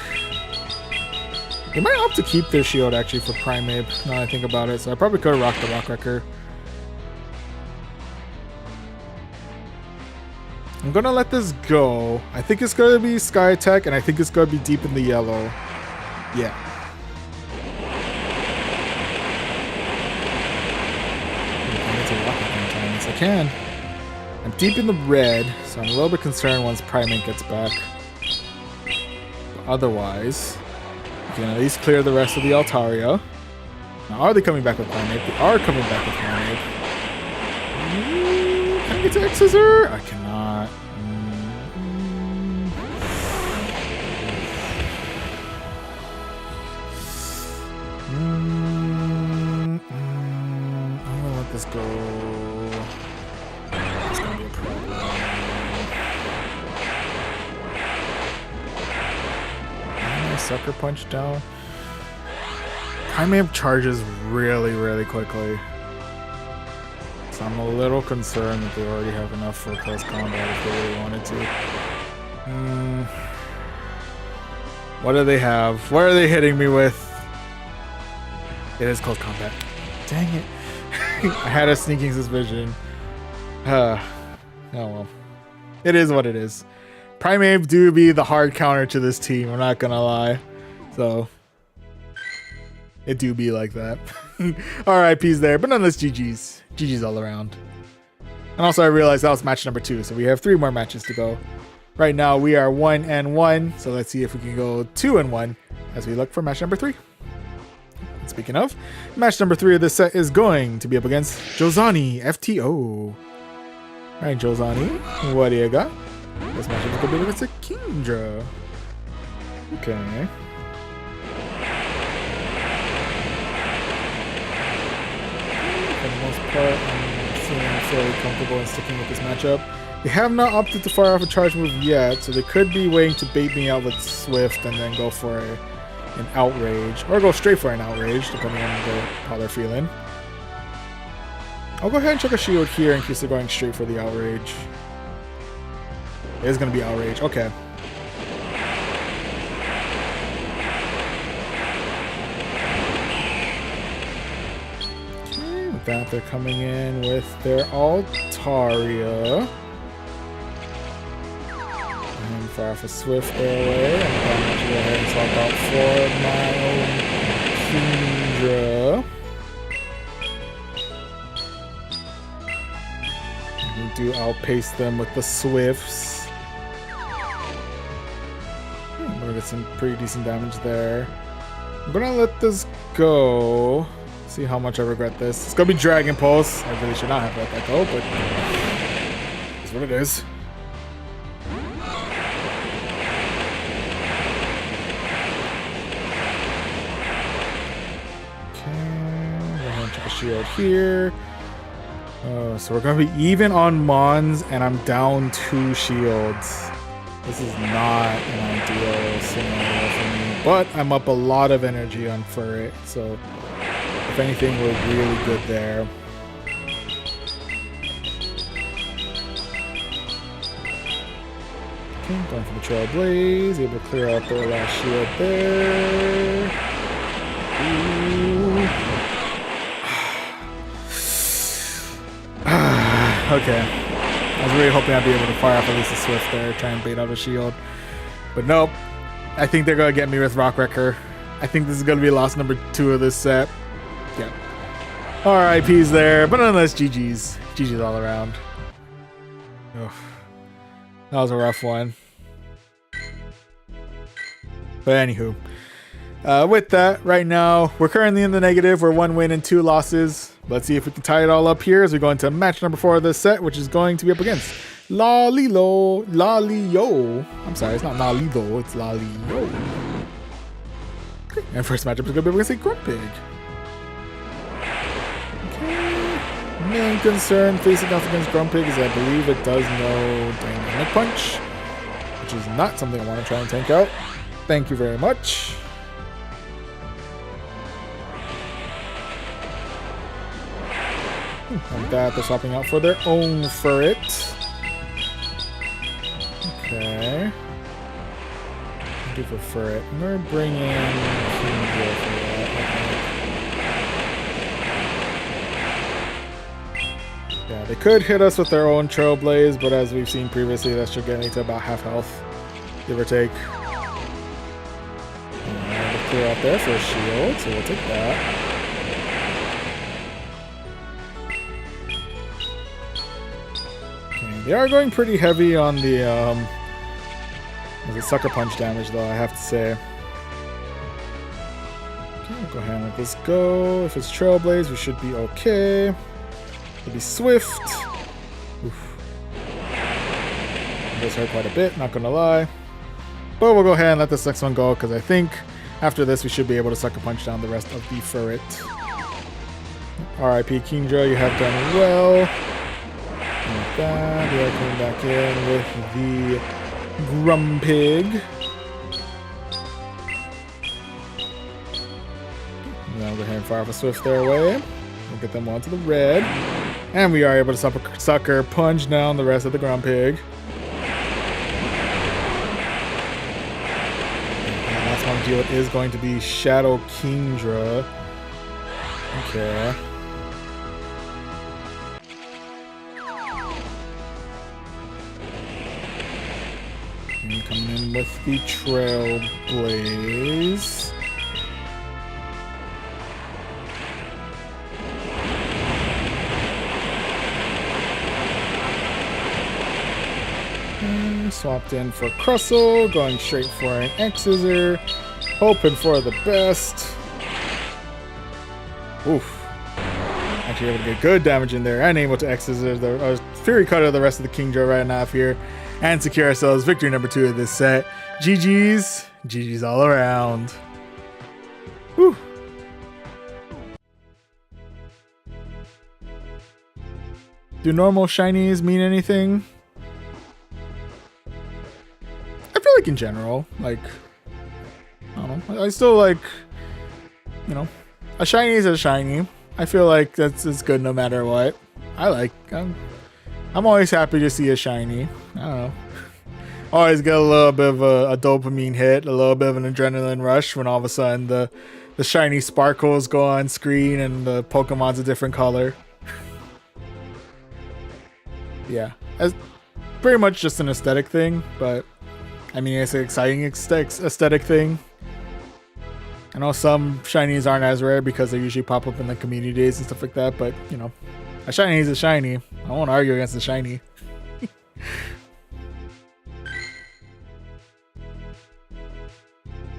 They might opt to keep their shield actually for Primeape, now that I think about it, so I probably could have rocked the Rock Wrecker. I'm gonna let this go. I think it's gonna be Sky Attack, and I think it's gonna be deep in the yellow. Yeah. I can. I'm deep in the red, so I'm a little bit concerned once Primate gets back. But otherwise, we can at least clear the rest of the Altaria. Now, are they coming back with Primate? They are coming back with Primate. Can I get to X-Scissor? I cannot. I'm gonna let this go. It's gonna be a problem. Sucker Punch down. Primate charges really, really quickly. So I'm a little concerned that they already have enough for close combat if they really wanted to. What do they have? What are they hitting me with? It is close combat. Dang it. I had a sneaking suspicion. Oh well. It is what it is. Primate do be the hard counter to this team, I'm not gonna lie. So it do be like that. RIPs there, but nonetheless GG's. GG's all around. And also I realized that was match number 2, so we have 3 more matches to go. Right now we are 1-1, so let's see if we can go 2-1 as we look for match number 3. And speaking of, match number 3 of this set is going to be up against Jozani FTO. Alright, Jozani, what do you got? This matchup is going to be against a Kingdra. Okay. For the most part, I'm feeling fairly comfortable in sticking with this matchup. They have not opted to fire off a charge move yet, so they could be waiting to bait me out with Swift and then go for an Outrage. Or go straight for an Outrage, depending on how they're feeling. I'll go ahead and check a shield here in case they're going straight for the Outrage. It is going to be Outrage. Okay. Okay, with that, they're coming in with their Altaria. And fire off a Swift their way. I'm going to go ahead and swap out for my own Kingdra. We do outpace them with the Swifts. I'm gonna get some pretty decent damage there. I'm gonna let this go. See how much I regret this. It's gonna be Dragon Pulse. I really should not have let that go, but it's what it is. Okay, go ahead and check a shield here. So we're gonna be even on Mons, and I'm down 2 shields. This is not an ideal scenario for me, but I'm up a lot of energy on Furret, so if anything, we're really good there. Okay, going for the Trailblaze, able to clear out their last shield there. Ooh. Okay. I was really hoping I'd be able to fire off at least a Swift there, try and bait out a shield. But nope. I think they're going to get me with Rock Wrecker. I think this is going to be loss number 2 of this set. Yeah. RIPs there, but nonetheless, GG's. GG's all around. Ugh. That was a rough one. But anywho. With that, right now, we're currently in the negative. We're 1 win and 2 losses. Let's see if we can tie it all up here as we go into match number 4 of this set, which is going to be up against Lalio. I'm sorry, it's not Lalilo, it's Lalio. Okay, and first matchup is going to be up against a Grumpig. Okay. Main concern facing off against Grumpig is I believe it does know Dynamic Punch, which is not something I want to try and tank out. Thank you very much. Like that, they're swapping out for their own Furret. Okay. What do for Furret? I'm gonna bring in Kingdra for that. Okay. Yeah, they could hit us with their own Trailblaze, but as we've seen previously, that should get me to about half health, give or take. And we'll clear out there for a shield, so we'll take that. They are going pretty heavy on the sucker punch damage, though, I have to say. Okay, we'll go ahead and let this go. If it's Trailblaze, we should be okay. It'll be Swift. Oof. It does hurt quite a bit, not gonna lie. But we'll go ahead and let this next one go, because I think after this we should be able to sucker punch down the rest of the Furret. RIP Kingdra, you have done well. Like that, we are coming back in with the Grumpig. Now we'll go ahead and fire off a Swift their way. We'll get them onto the red. And we are able to sucker punch down the rest of the Grumpig. And last one to deal with is going to be Shadow Kingdra. Okay. And coming in with the Trailblaze. Swapped in for Crustle, going straight for an X-Scissor, hoping for the best. Oof. Actually able to get good damage in there and able to X-Scissor the Fury Cutter the rest of the Kingdra right now here and secure ourselves victory number 2 of this set. GG's. GG's all around. Whew. Do normal shinies mean anything? I feel like in general, like, I don't know. I still like, you know, a shiny is a shiny. I feel like it's good no matter what. I'm always happy to see a shiny. I don't know. Always get a little bit of a dopamine hit, a little bit of an adrenaline rush when all of a sudden the shiny sparkles go on screen and the Pokemon's a different color. Yeah, it's pretty much just an aesthetic thing, but I mean, it's an exciting aesthetic thing. I know some shinies aren't as rare because they usually pop up in the community days and stuff like that, but, you know, a shiny is a shiny. I won't argue against the shiny.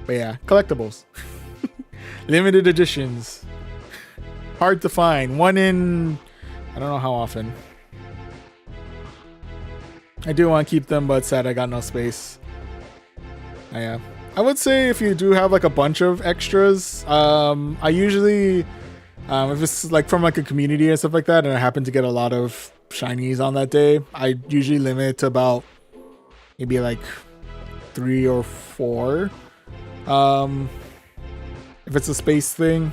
But yeah, collectibles. Limited editions. Hard to find. One in... I don't know how often. I do want to keep them, but sad I got no space. Yeah, I would say if you do have like a bunch of extras, I usually, if it's like from like a community and stuff like that, and I happen to get a lot of shinies on that day, I usually limit it to about maybe like 3 or 4. If it's a space thing,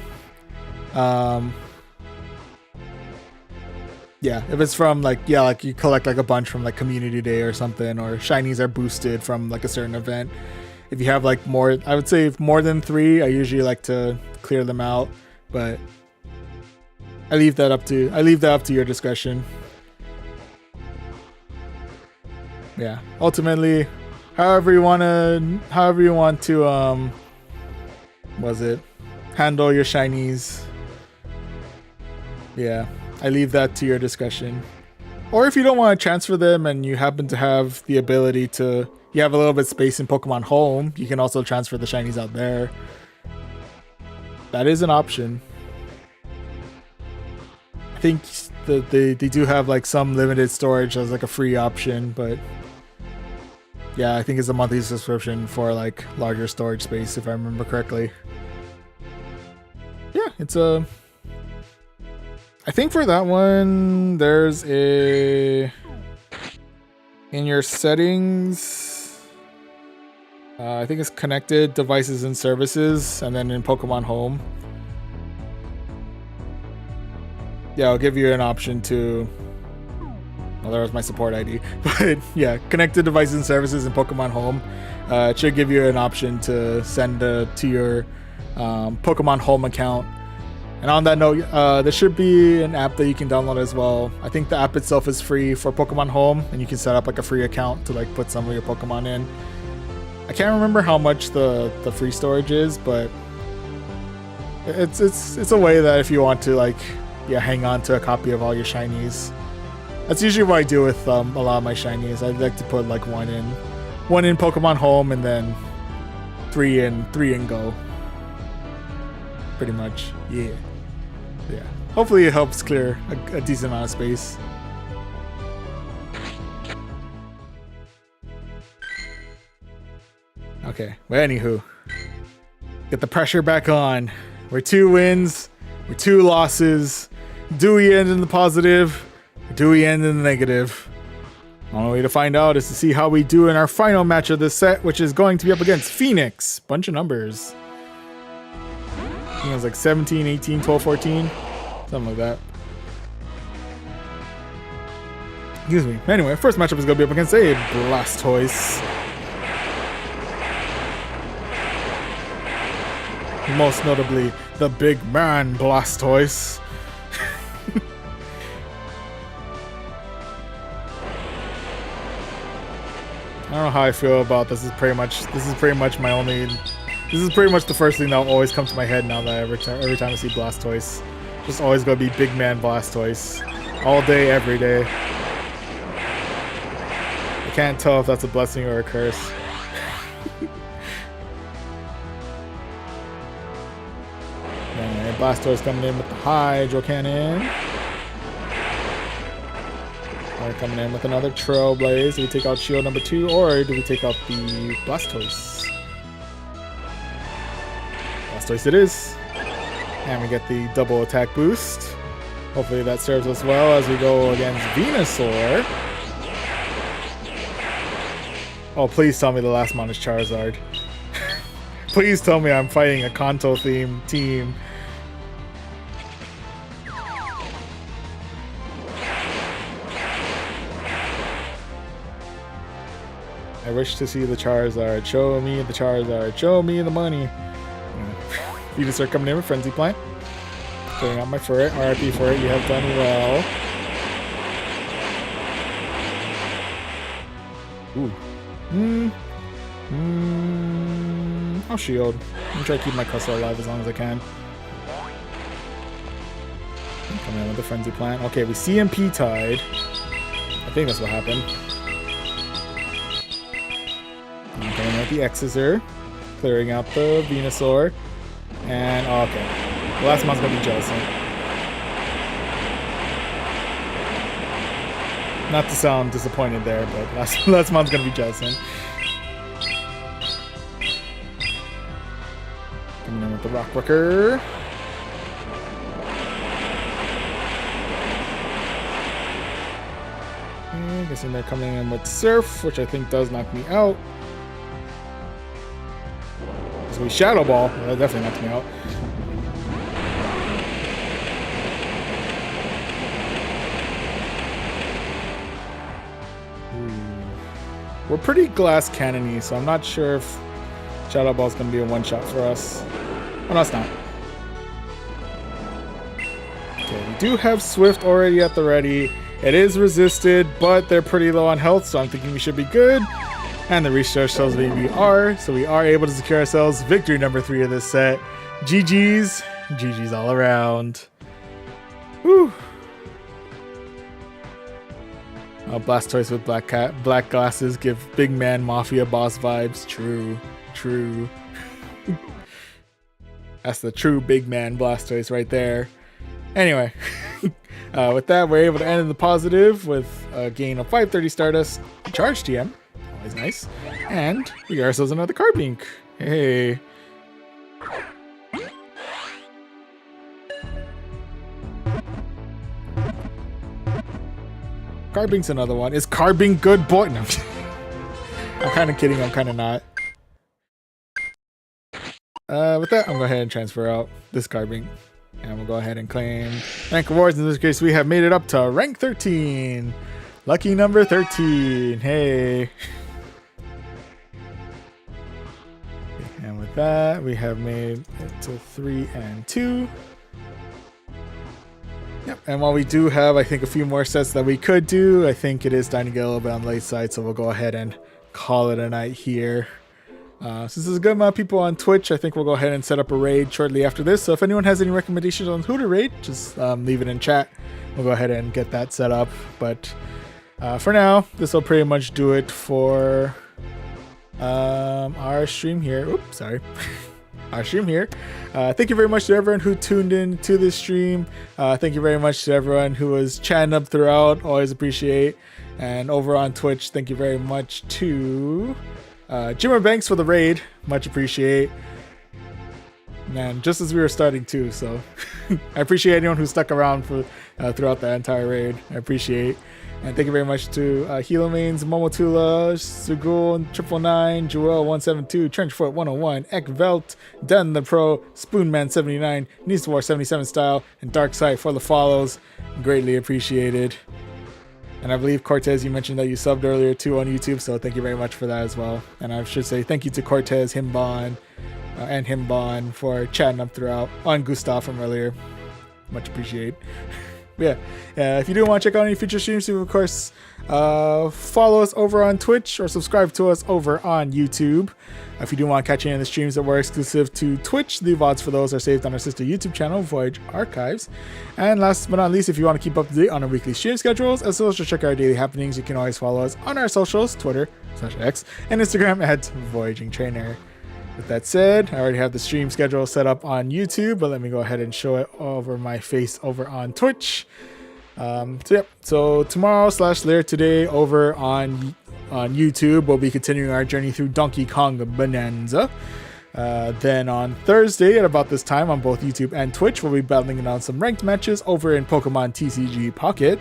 yeah, if it's from like, yeah, like you collect like a bunch from like community day or something, or shinies are boosted from like a certain event. If you have like more, I would say more than 3, I usually like to clear them out, but I leave that up to your discretion. Yeah, ultimately, however you want to handle your shinies. Yeah, I leave that to your discretion. Or if you don't want to transfer them and you happen to have the ability to, you have a little bit of space in Pokemon Home, you can also transfer the shinies out there. That is an option. I think they do have like some limited storage as like a free option, but yeah, I think it's a monthly subscription for like larger storage space if I remember correctly. Yeah, it's a... I think for that one, there's a... In your settings... I think it's connected devices and services, and then in Pokemon Home. Yeah, I'll give you an option to... Well, that was my support ID. But yeah, connected devices and services in Pokemon Home. It should give you an option to send to your Pokemon Home account. And on that note, there should be an app that you can download as well. I think the app itself is free for Pokemon Home, and you can set up like a free account to like put some of your Pokemon in. I can't remember how much the free storage is, but it's a way that if you want to like, yeah, hang on to a copy of all your shinies, That's usually what I do with a lot of my shinies. I like to put like one in Pokemon Home and then three in Go. Pretty much, yeah. Hopefully it helps clear a decent amount of space. Okay, well, anywho, get the pressure back on. We're 2 wins, we're 2 losses. Do we end in the positive? Or do we end in the negative? The only way to find out is to see how we do in our final match of this set, which is going to be up against Phoenix. Bunch of numbers. I think it was like 17, 18, 12, 14. Something like that. Excuse me. Anyway, first matchup is going to be up against a Blastoise. Most notably, the big man Blastoise. I don't know how I feel about this. This is pretty much my only. This is pretty much the first thing that will always come to my head now that every time I see Blastoise. Just always gonna be big man Blastoise. All day, every day. I can't tell if that's a blessing or a curse. Anyway, Blastoise coming in with the Hydro Cannon. We're coming in with another Trailblaze. Do we take out Shield number 2 or do we take out the Blastoise? Blastoise it is. And we get the double attack boost. Hopefully that serves us well as we go against Venusaur. Oh, please tell me the last mon is Charizard. Please tell me I'm fighting a Kanto-themed team. I wish to see the Charizard. Show me the Charizard. Show me the money. Venusaur coming in with Frenzy Plant. Clearing out my Furret. RIP for it. You have done well. Ooh. I'll shield. I'm gonna try to keep my Cusso alive as long as I can. Coming in with the Frenzy Plant. Okay, we CMP tied. I think that's what happened. I'm coming in with the Exeter. Clearing out the Venusaur. And, oh, okay. The last mon's gonna be Jellicent. Not to sound disappointed there, but last mon's gonna be Jellicent. Coming in with the Rockbreaker. Okay, guessing they're coming in with Surf, which I think does knock me out. So we Shadow Ball. That definitely knocked me out. We're pretty glass cannon-y, so I'm not sure if Shadow Ball is going to be a one-shot for us. Oh, no, it's not. Okay, we do have Swift already at the ready. It is resisted, but they're pretty low on health, so I'm thinking we should be good. And the research tells me we are, so we are able to secure ourselves victory number 3 of this set. GG's. GG's all around. Whew. Blastoise with black glasses give big man Mafia boss vibes. True. True. That's the true big man Blastoise right there. Anyway. With that, we're able to end in the positive with a gain of 530 Stardust. Charge TM. Always nice. And we got ourselves another Carbink. Hey. Carbink's another one. Is Carbink good boy? No. I'm kind of kidding. I'm kind of not. With that, I'm going to go ahead and transfer out this Carbink. And we'll go ahead and claim rank awards. In this case, we have made it up to rank 13. Lucky number 13. Hey. And with that, we have made it to 3 and 2. Yep, and while we do have, I think, a few more sets that we could do, I think it is time to get a little bit on the late side, so we'll go ahead and call it a night here. Since there's a good amount of people on Twitch, I think we'll go ahead and set up a raid shortly after this, so if anyone has any recommendations on who to raid, just leave it in chat. we'll go ahead and get that set up. But for now, this will pretty much do it for our stream here. Oops, sorry. Our stream here. Thank you very much to everyone who tuned in to this stream. Thank you very much to everyone who was chatting up throughout. Always appreciate. And over on Twitch, thank you very much to Jimmer Banks for the raid. Much appreciate. Man, just as we were starting too, so I appreciate anyone who stuck around for throughout the entire raid. I appreciate. And thank you very much to Helomains, Momotula, Sugul 999, Joel 172, Trenchfoot 101, Ekvelt, Den the Pro, Spoonman 79, Niswar 77 Style, and Darkside for the follows. Greatly appreciated. And I believe Cortez, you mentioned that you subbed earlier too on YouTube, so thank you very much for that as well. And I should say thank you to Cortez, Himbon, and Himbon for chatting up throughout on Gustav from earlier. Much appreciate. Yeah, if you do want to check out any future streams, you of course follow us over on Twitch or subscribe to us over on YouTube. If you do want to catch any of the streams that were exclusive to Twitch, the VODs for those are saved on our sister YouTube channel, Voyage Archives. And last but not least, if you want to keep up to date on our weekly stream schedules, as well as to check our daily happenings, you can always follow us on our socials, Twitter/X, and Instagram at Voyaging Trainer. With that said, I already have the stream schedule set up on YouTube, but let me go ahead and show it over my face over on Twitch. So tomorrow/later today over on YouTube, we'll be continuing our journey through Donkey Kong Bonanza. Then on Thursday at about this time on both YouTube and Twitch, we'll be battling out some ranked matches over in Pokemon TCG Pocket.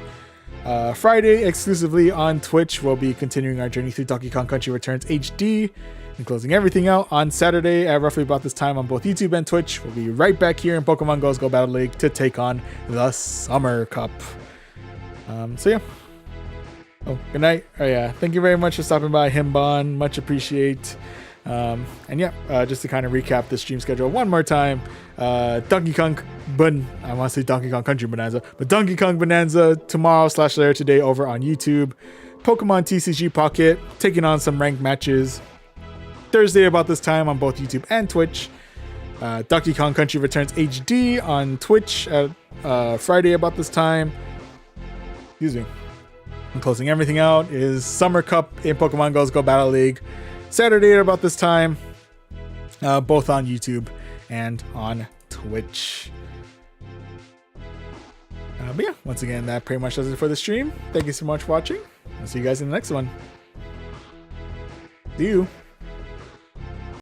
Friday, exclusively on Twitch, we'll be continuing our journey through Donkey Kong Country Returns HD. And closing everything out on Saturday at roughly about this time on both YouTube and Twitch. We'll be right back here in Pokemon Go's Go Battle League to take on the Summer Cup. So yeah. Oh, good night. Oh yeah, thank you very much for stopping by, Himbon. Much appreciate. And yeah, just to kind of recap the stream schedule one more time. Donkey Kong I want to say Donkey Kong Country Bonanza, but Donkey Kong Bonanza tomorrow/later today over on YouTube. Pokemon TCG Pocket taking on some ranked matches. Thursday about this time on both YouTube and Twitch. Donkey Kong Country Returns HD on Twitch at Friday about this time. Excuse me. And closing everything out is Summer Cup in Pokemon Go's Go Battle League. Saturday at about this time. Both on YouTube and on Twitch. But yeah, once again, that pretty much does it for the stream. Thank you so much for watching. I'll see you guys in the next one. See you.